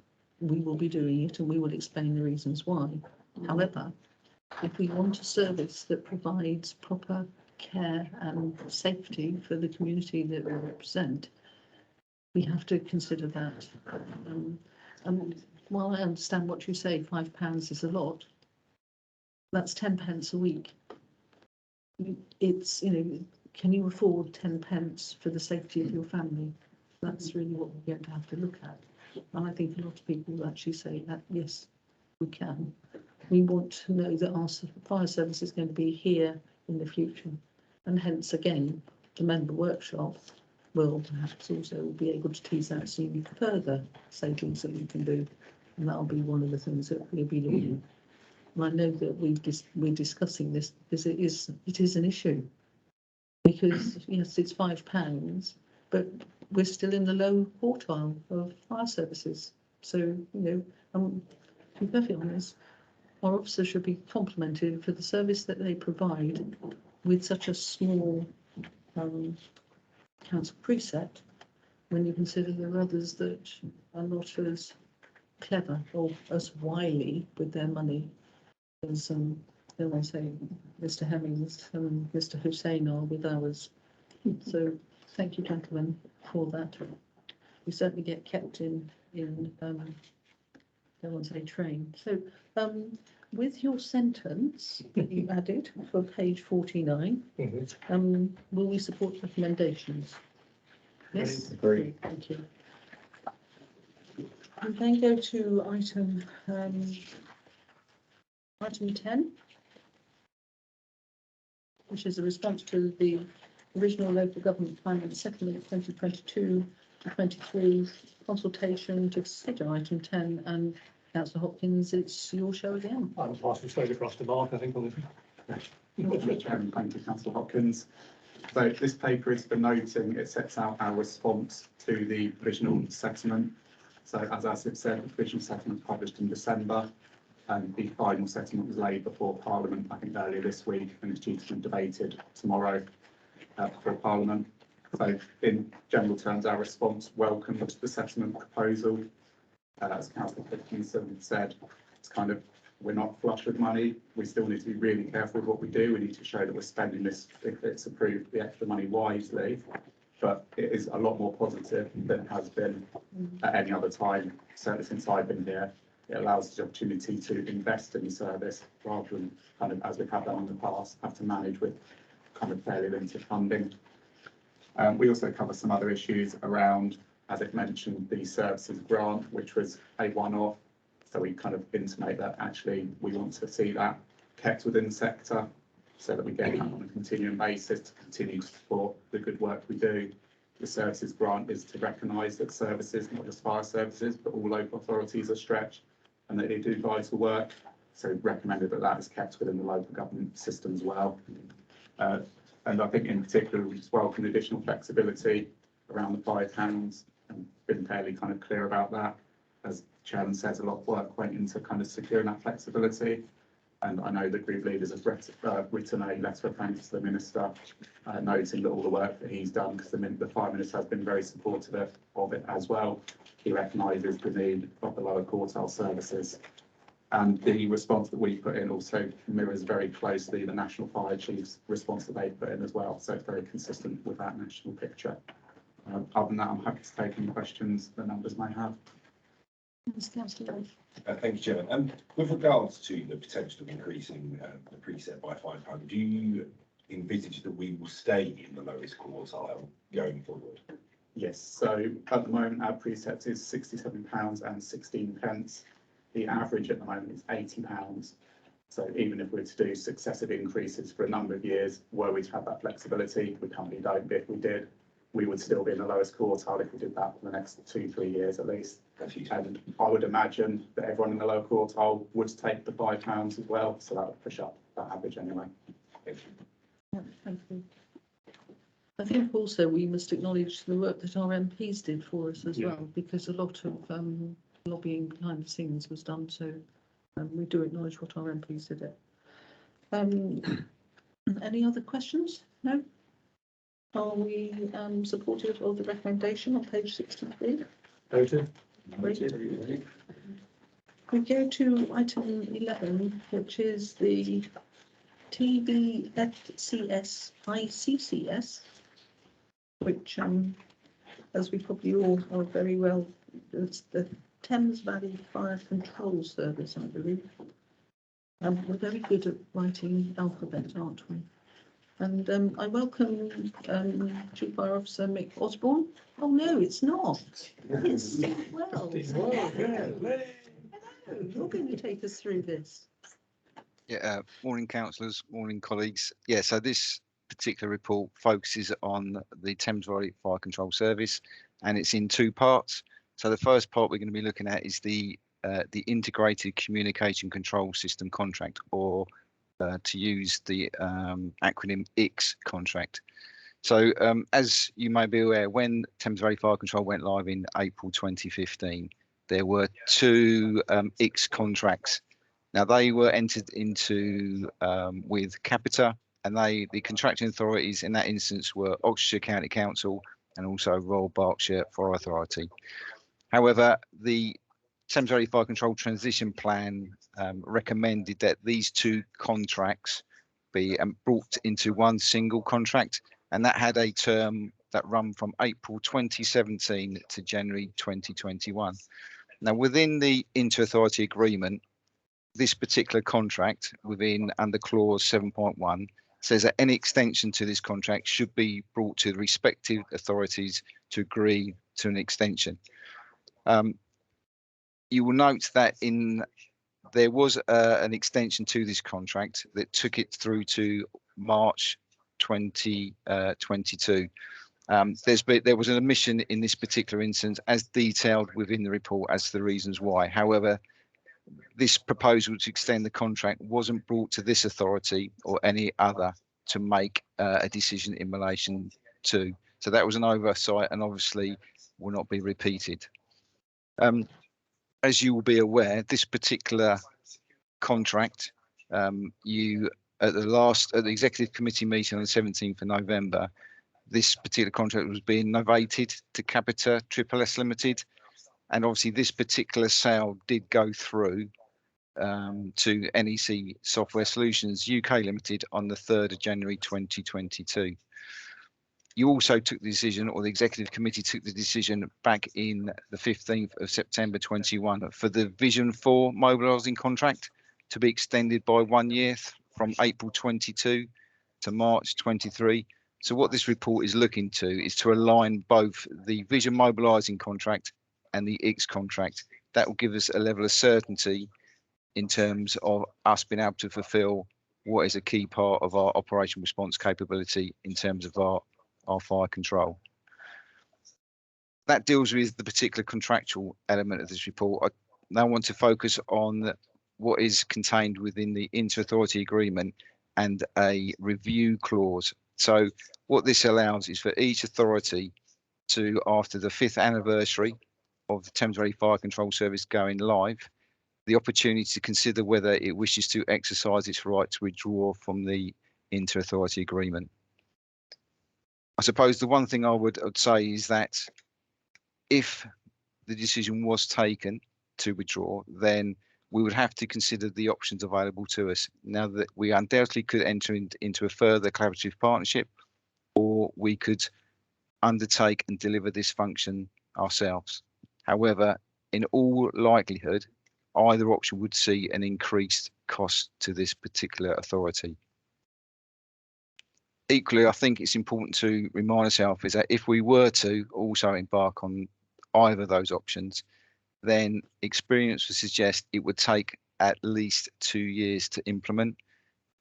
Speaker 2: we will be doing it and we will explain the reasons why. However, if we want a service that provides proper care and safety for the community that we represent, we have to consider that. And while I understand what you say, £5 is a lot, that's 10p a week. It's, can you afford 10p for the safety of your family? That's really what we're going to have to look at. And I think a lot of people will actually say that, yes, we can. We want to know that our fire service is going to be here in the future. And hence, again, the member workshop will perhaps also be able to tease out some further savings that we can do. And that'll be one of the things that we'll be looking at. And I know that we're discussing this because it is an issue. Because, yes, it's £5, but we're still in the low quartile of fire services. So, to be perfectly honest, our officers should be complimented for the service that they provide with such a small council precept, when you consider there are others that are not as clever or as wily with their money as I say, Mr. Hemmings and Mr. Hussein are with ours. So thank you, gentlemen, for that. We certainly get kept in don't want to say train. So with your sentence that you added for page 49, will we support recommendations? Yes,
Speaker 7: Agree.
Speaker 2: Thank you. We then go to item 10, which is a response to the Provisional Local Government Plan and Settlement 2022-23 consultation to consider item 10. And Councillor Hopkins, it's your show again.
Speaker 4: I'll pass you straight across to Mark, I think, on this.
Speaker 6: Chairman, thank you, Councillor Hopkins. So this paper is for noting, it sets out our response to the provisional settlement. So as Asif said, the provisional settlement was published in December, and the final settlement was laid before Parliament, I think earlier this week, and it's due to be debated tomorrow before Parliament. So in general terms, our response welcomed the settlement proposal. As Councillor Hopkins said, it's kind of, we're not flush with money. We still need to be really careful with what we do. We need to show that we're spending this, if it's approved, the extra money wisely. But it is a lot more positive than it has been at any other time, certainly since I've been here. It allows us the opportunity to invest in the service rather than kind of, as we've had done in the past, have to manage with kind of fairly limited funding. We also cover some other issues around, as it mentioned, the services grant, which was a one-off. So we kind of intimate that actually we want to see that kept within the sector so that we get that on a continuing basis to continue to support the good work we do. The services grant is to recognise that services, not just fire services, but all local authorities are stretched and that they do vital work. So recommended that that is kept within the local government system as well. And I think in particular, we just welcome the additional flexibility around the £5 and been fairly kind of clear about that. As the Chairman says, a lot of work went into kind of securing that flexibility. And I know the group leaders have written a letter of thanks to the Minister, noting that all the work that he's done, because the Prime Minister has been very supportive of it as well. He recognises the need of the lower quartile services. And the response that we put in also mirrors very closely the National Fire Chief's response that they put in as well. So it's very consistent with that national picture. Other than that, I'm happy to take any questions the members may have.
Speaker 11: Thank you, Chairman. With regards to the potential of increasing the preset by £5, do you envisage that we will stay in the lowest quartile going forward?
Speaker 6: Yes, so at the moment our preset is £67.16. The average at the moment is £80. So even if we were to do successive increases for a number of years, were we to have that flexibility, we currently don't, but if we did, we would still be in the lowest quartile if we did that for the next 2-3 years at least. And I would imagine that everyone in the low quartile would take the £5 as well, so that would push up that average anyway.
Speaker 11: Thank you.
Speaker 2: Yeah, thank you. I think also we must acknowledge the work that our MPs did for us as well, because a lot of lobbying behind the scenes was done, so we do acknowledge what our MPs did it. Any other questions? No? Are we supportive of the recommendation on page 63?
Speaker 4: Voted.
Speaker 2: Great. We go to item 11, which is the TBFCS ICCS, which, as we probably all are very well, it's the Thames Valley Fire Control Service, I believe. We're very good at writing alphabet, aren't we? And I welcome Chief Fire Officer Hmi Osborne. Oh no, it's not. It's Steve Wells. Hello. You're going to take us through this.
Speaker 12: Yeah, morning councillors, morning colleagues. Yeah, so this particular report focuses on the Thames Valley Fire Control Service, and it's in two parts. So the first part we're going to be looking at is the Integrated Communication Control System contract, or to use the acronym ICS contract. So as you may be aware, when Thames Valley Fire Control went live in April 2015, there were two ICS contracts. Now they were entered into with Capita, and the contracting authorities in that instance were Oxfordshire County Council and also Royal Berkshire Fire Authority. However, the Thames Valley Fire Control Transition Plan recommended that these two contracts be brought into one single contract, and that had a term that run from April 2017 to January 2021. Now, within the inter-authority agreement, this particular contract under clause 7.1 says that any extension to this contract should be brought to the respective authorities to agree to an extension. You will note that there was an extension to this contract that took it through to March 2022. There was an omission in this particular instance, as detailed within the report, as to the reasons why. However, this proposal to extend the contract wasn't brought to this authority or any other to make a decision in relation to. So that was an oversight, and obviously will not be repeated. As you will be aware, this particular contract, at the executive committee meeting on the 17th of November, this particular contract was being novated to Capita SSS Limited, and obviously this particular sale did go through to NEC Software Solutions UK Limited on the 3rd of January 2022. You also took the decision, or the executive committee took the decision back in the 15th of September 21 for the Vision 4 mobilising contract to be extended by 1 year from April 22 to March 23. So what this report is looking to is to align both the Vision mobilising contract and the ICS contract. That will give us a level of certainty in terms of us being able to fulfil what is a key part of our operation response capability in terms of our fire control. That deals with the particular contractual element of this report. I now want to focus on what is contained within the inter-authority agreement and a review clause. So what this allows is for each authority to, after the 5th anniversary of the Thames Valley Fire Control Service going live, the opportunity to consider whether it wishes to exercise its right to withdraw from the inter-authority agreement. I suppose the one thing I would say is that if the decision was taken to withdraw, then we would have to consider the options available to us. Now that we undoubtedly could enter into a further collaborative partnership, or we could undertake and deliver this function ourselves. However, in all likelihood, either option would see an increased cost to this particular authority. Equally, I think it's important to remind ourselves is that if we were to also embark on either of those options, then experience would suggest it would take at least 2 years to implement.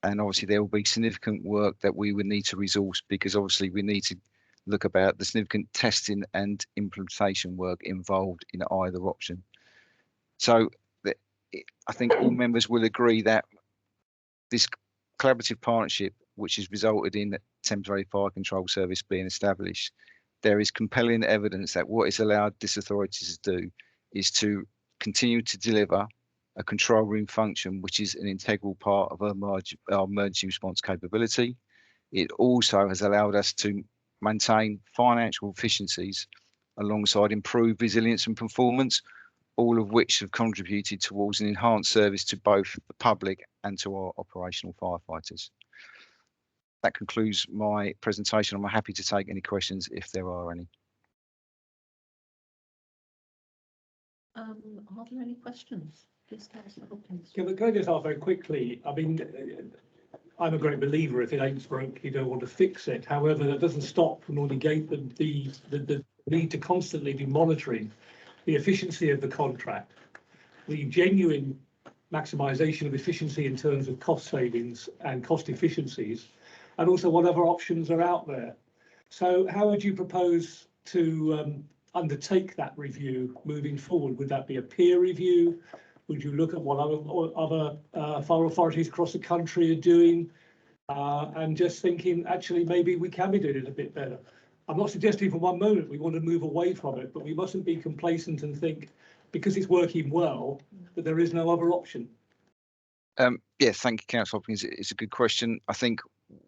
Speaker 12: And obviously there will be significant work that we would need to resource, because obviously we need to look about the significant testing and implementation work involved in either option. So I think all members will agree that this collaborative partnership, which has resulted in Thames Valley Fire Control Service being established, there is compelling evidence that what is allowed this authority to do is to continue to deliver a control room function, which is an integral part of our emergency response capability. It also has allowed us to maintain financial efficiencies alongside improved resilience and performance, all of which have contributed towards an enhanced service to both the public and to our operational firefighters. That concludes my presentation. I'm happy to take any questions if there are any.
Speaker 2: Are there any questions? Yes, Councillor Hopkins.
Speaker 4: Can I just ask very quickly? I mean, I'm a great believer if it ain't broke, you don't want to fix it. However, that doesn't stop nor negate the need to constantly be monitoring the efficiency of the contract, the genuine maximisation of efficiency in terms of cost savings and cost efficiencies, and also what other options are out there. So how would you propose to undertake that review moving forward? Would that be a peer review? Would you look at what other fire authorities across the country are doing, and just thinking, actually, maybe we can be doing it a bit better? I'm not suggesting for one moment we want to move away from it, but we mustn't be complacent and think because it's working well that there is no other option.
Speaker 12: Yeah, thank you, Councillor Hopkins. It's a good question. I think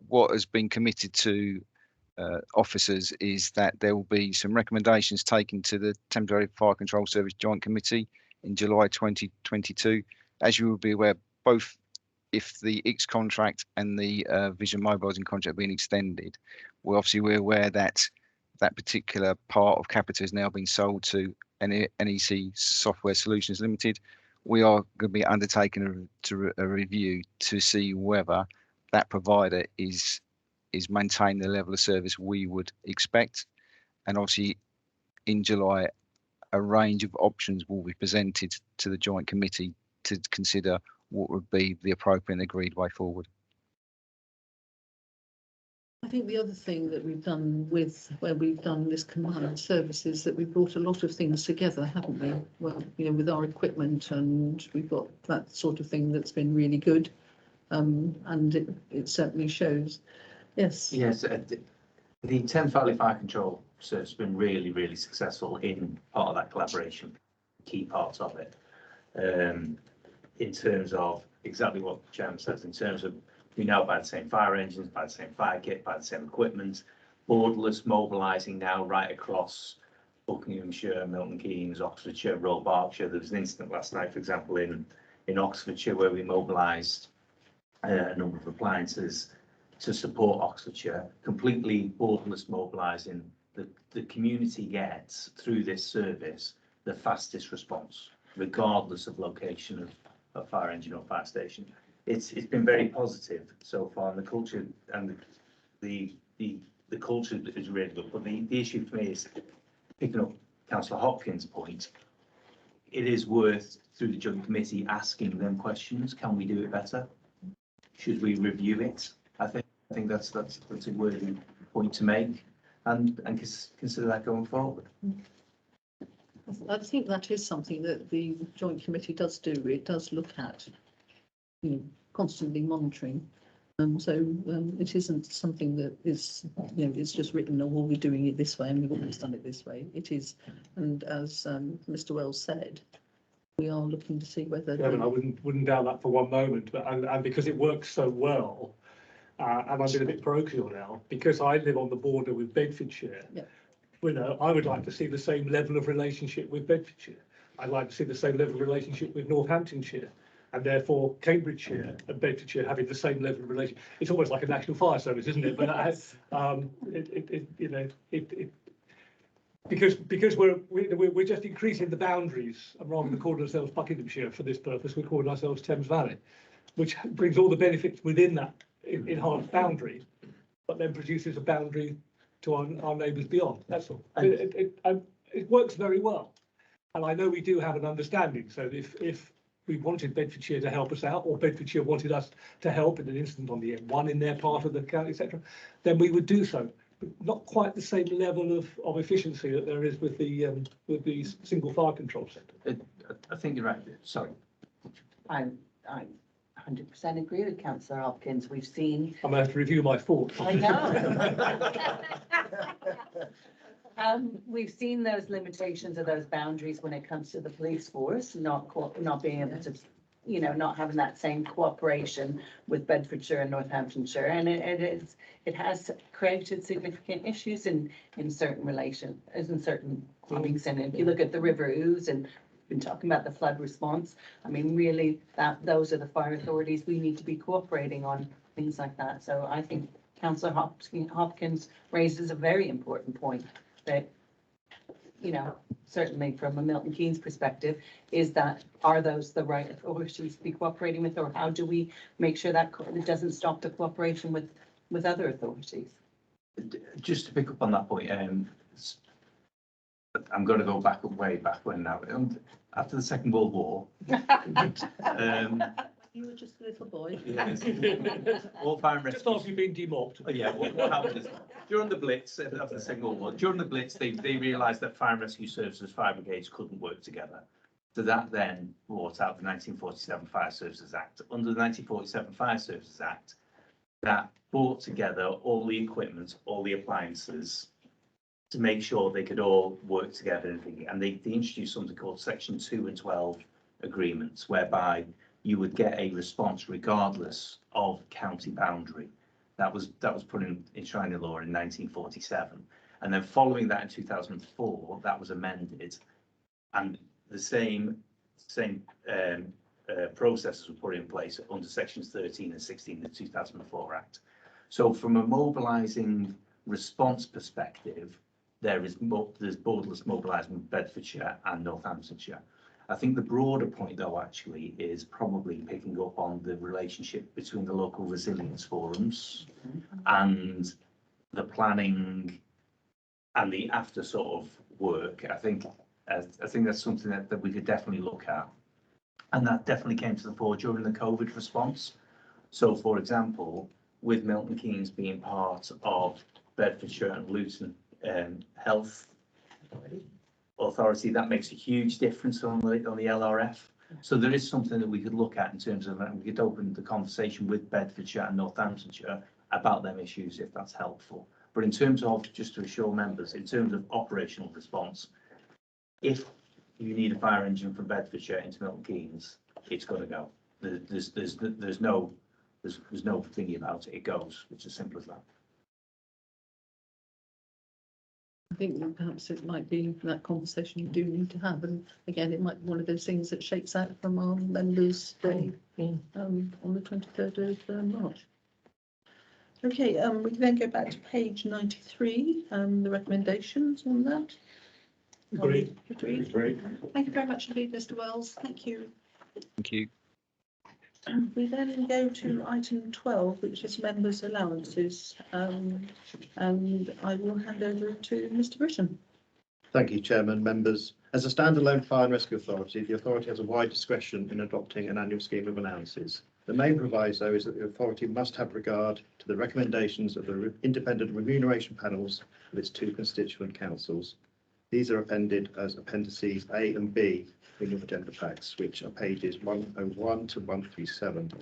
Speaker 12: what has been committed to officers is that there will be some recommendations taken to the Thames Valley Fire Control Service Joint Committee in July 2022. As you will be aware, both if the X contract and the Vision Mobilising contract being extended, we're aware that that particular part of Capita has now been sold to NEC Software Solutions Limited. We are going to be undertaking a review to see whether that provider is maintaining the level of service we would expect. And obviously in July, a range of options will be presented to the Joint Committee to consider what would be the appropriate and agreed way forward.
Speaker 2: I think the other thing that we've done where we've done this combined service is that we've brought a lot of things together, haven't we? Well, with our equipment, and we've got that sort of thing that's been really good, and it certainly shows. Yes.
Speaker 10: Yes, the Thames Valley Fire Control Service has been really, really successful in part of that collaboration, key parts of it, in terms of exactly what the Chairman says, in terms of we now buy the same fire engines, buy the same fire kit, buy the same equipment, borderless mobilising now right across Buckinghamshire, Milton Keynes, Oxfordshire, Royal Berkshire. There was an incident last night, for example, in Oxfordshire where we mobilised a number of appliances to support Oxfordshire, completely borderless mobilising. The community gets, through this service, the fastest response, regardless of location of fire engine or fire station. It's been very positive so far, and the culture and the culture is really good. But the issue for me is, picking up Councillor Hopkins' point, it is worth, through the Joint Committee, asking them questions. Can we do it better? Should we review it? I think that's a worthy point to make, and consider that going forward.
Speaker 2: I think that is something that the joint committee does do. It does look at, constantly monitoring. It isn't something that is, it's just written, oh, well, we're doing it this way and we've always done it this way. It is, and as Mr. Wells said, we are looking to see whether.
Speaker 4: Yeah, I wouldn't doubt that for one moment, but and because it works so well, and I'm being a bit parochial now, because I live on the border with Bedfordshire.
Speaker 2: Yeah.
Speaker 4: I would like to see the same level of relationship with Bedfordshire. I'd like to see the same level of relationship with Northamptonshire, and therefore Cambridgeshire and Bedfordshire having the same level of relationship. It's almost like a national fire service, isn't it? But because we're just increasing the boundaries, and rather than calling ourselves Buckinghamshire for this purpose, we're calling ourselves Thames Valley, which brings all the benefits within that enhanced boundary, but then produces a boundary to our neighbours beyond. That's all. It works very well, and I know we do have an understanding. So if we wanted Bedfordshire to help us out, or Bedfordshire wanted us to help in an instant on the M1 in their part of the county, etc., then we would do so. But not quite the same level of efficiency that there is with the single fire control centre.
Speaker 10: I think you're right. Sorry.
Speaker 3: I 100% agree with Councillor Hopkins. We've seen.
Speaker 4: I'm going to have to review my thoughts.
Speaker 3: I know. We've seen those limitations of those boundaries when it comes to the police force, not being able to, not having that same cooperation with Bedfordshire and Northamptonshire, and it has created significant issues in certain things. And if you look at the River Ouse, and been talking about the flood response, I mean, really, those are the fire authorities we need to be cooperating on things like that. So I think Councillor Hopkins raises a very important point that, certainly from a Milton Keynes perspective, is that are those the right authorities to be cooperating with, or how do we make sure that it doesn't stop the cooperation with other authorities?
Speaker 10: Just to pick up on that point, I'm going to go back way back when now. After the Second World War,
Speaker 2: You were just a little boy.
Speaker 10: yes, all fire and
Speaker 4: Just
Speaker 10: rescue.
Speaker 4: after you've been demobbed.
Speaker 10: Yeah, what happened is during the Blitz, after the Second World War, during the Blitz, they realised that fire and rescue services, fire brigades couldn't work together. So that then brought out the 1947 Fire Services Act. Under the 1947 Fire Services Act, that brought together all the equipment, all the appliances, to make sure they could all work together. And they introduced something called Section 2 and 12 agreements, whereby you would get a response regardless of county boundary. That was put in enshrined law in 1947. And then following that in 2004, that was amended, and the same processes were put in place under sections 13 and 16 of the 2004 Act. So from a mobilising response perspective, there's borderless mobilising with Bedfordshire and Northamptonshire. I think the broader point, though, actually, is probably picking up on the relationship between the local resilience forums and the planning and the after sort of work. I think that's something that we could definitely look at, and that definitely came to the fore during the COVID response. So, for example, with Milton Keynes being part of Bedfordshire and Luton Health Authority, that makes a huge difference on the LRF. So there is something that we could look at in terms of, we could open the conversation with Bedfordshire and Northamptonshire about them issues if that's helpful. But in terms of, just to assure members, in terms of operational response, if you need a fire engine from Bedfordshire into Milton Keynes, it's going to go. There's no thingy about it. It goes. It's as simple as that.
Speaker 2: I think that perhaps it might be that conversation you do need to have, and again, it might be one of those things that shakes out from our members' day on the 23rd of March. Okay, we can then go back to page 93, the recommendations on that.
Speaker 4: Agreed.
Speaker 2: Agreed. Thank you very much indeed, Mr. Wells. Thank you.
Speaker 12: Thank you.
Speaker 2: We then go to item 12, which is members' allowances, and I will hand over to Mr. Britton.
Speaker 1: Thank you, Chairman, members. As a standalone fire and rescue authority, the authority has a wide discretion in adopting an annual scheme of allowances. The main proviso is that the authority must have regard to the recommendations of the independent remuneration panels of its two constituent councils.
Speaker 13: These are appended as appendices A and B in your agenda packs, which are pages 101 to 137.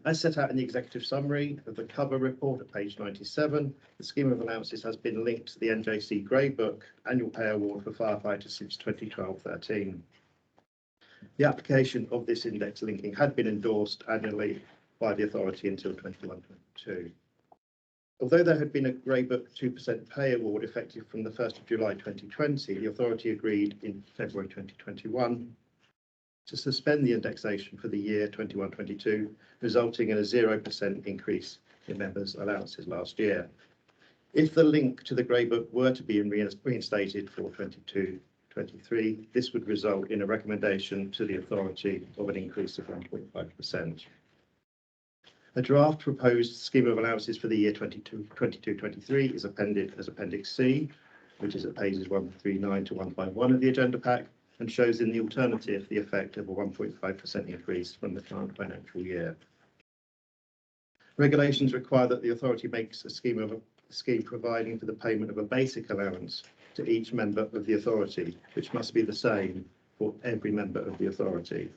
Speaker 13: As set out in the executive summary of the cover report at page 97, the scheme of allowances has been linked to the NJC Grey Book annual pay award for firefighters since 2012-13. The application of this index linking had been endorsed annually by the authority until 21-22. Although there had been a Grey Book 2% pay award effective from the 1st of July 2020, the authority agreed in February 2021 to suspend the indexation for the year 21-22, resulting in a 0% increase in members' allowances last year. If the link to the Grey Book were to be reinstated for 22-23, this would result in a recommendation to the authority of an increase of 1.5%. A draft proposed scheme of allowances for the year 22-23 is appended as Appendix C, which is at pages 139 to 151 of the agenda pack, and shows in the alternative the effect of a 1.5% increase from the current financial year. Regulations require that the authority makes a scheme providing for the payment of a basic allowance to each member of the authority, which must be the same for every member of the authority.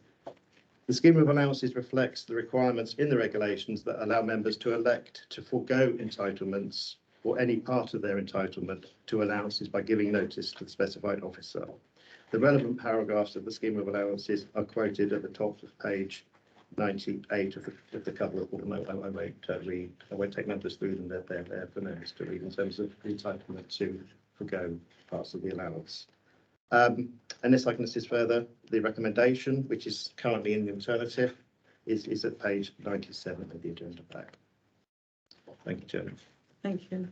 Speaker 13: The scheme of allowances reflects the requirements in the regulations that allow members to elect to forego entitlements or any part of their entitlement to allowances by giving notice to the specified officer. The relevant paragraphs of the scheme of allowances are quoted at the top of page 98 of the cover report. I won't take members through them. They're there for members to read in terms of the entitlement to forgo parts of the allowance. Unless I can assist further, the recommendation, which is currently in the alternative, is at page 97 of the agenda pack. Thank you, Chairman.
Speaker 2: Thank you.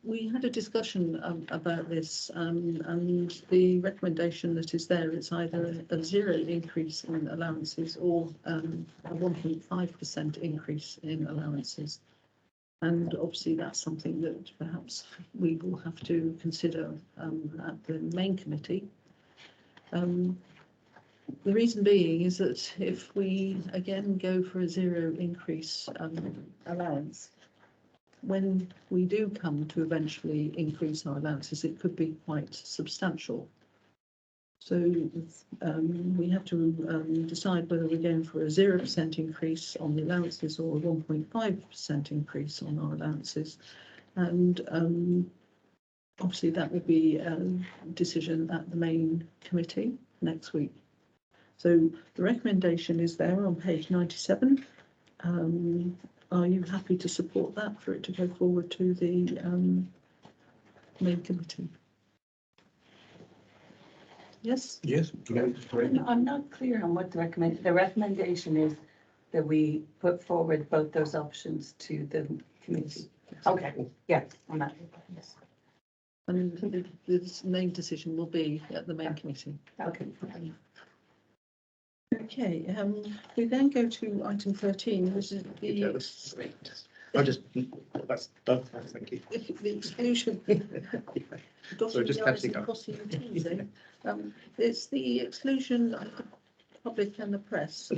Speaker 2: We had a discussion about this, and the recommendation that is there is either a 0 increase in allowances or a 1.5% increase in allowances. And obviously that's something that perhaps we will have to consider at the main committee. The reason being is that if we again go for a 0 increase allowance, when we do come to eventually increase our allowances, it could be quite substantial. So we have to decide whether we're going for a 0% increase on the allowances or a 1.5% increase on our allowances. And obviously that will be a decision at the main committee next week. So the recommendation is there on page 97. Are you happy to support that for it to go forward to the main committee? Yes?
Speaker 4: Yes.
Speaker 3: I'm not clear on what the recommendation is that we put forward both those options to the committee. Okay, yeah, on that. Yes.
Speaker 2: And the main decision will be at the main committee.
Speaker 3: Okay.
Speaker 2: Okay, we then go to item 13, which is
Speaker 13: That's done. Thank you.
Speaker 2: the exclusion.
Speaker 13: So just catching up.
Speaker 2: It's the exclusion of the public and the press.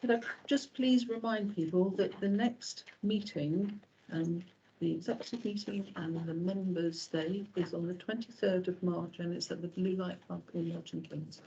Speaker 2: Could I just please remind people that the next meeting, the executive meeting and the members' day is on the 23rd of March, and it's at the Blue Light Club in Milton Keynes.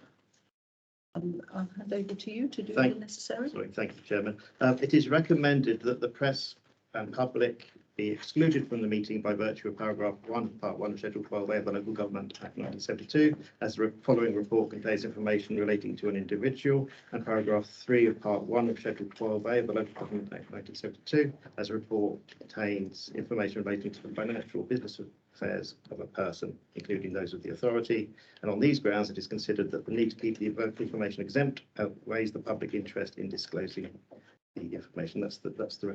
Speaker 2: I'll hand over to you to do the necessary.
Speaker 13: Thank you, Chairman. It is recommended that the press and public be excluded from the meeting by virtue of paragraph 1, part 1 of Schedule 12A of the Local Government Act 1972, as the following report contains information relating to an individual, and paragraph 3 of part 1 of Schedule 12A of the Local Government Act 1972, as a report contains information relating to the financial or business affairs of a person, including those of the authority. And on these grounds, it is considered that the need to keep the information exempt outweighs the public interest in disclosing the information. That's the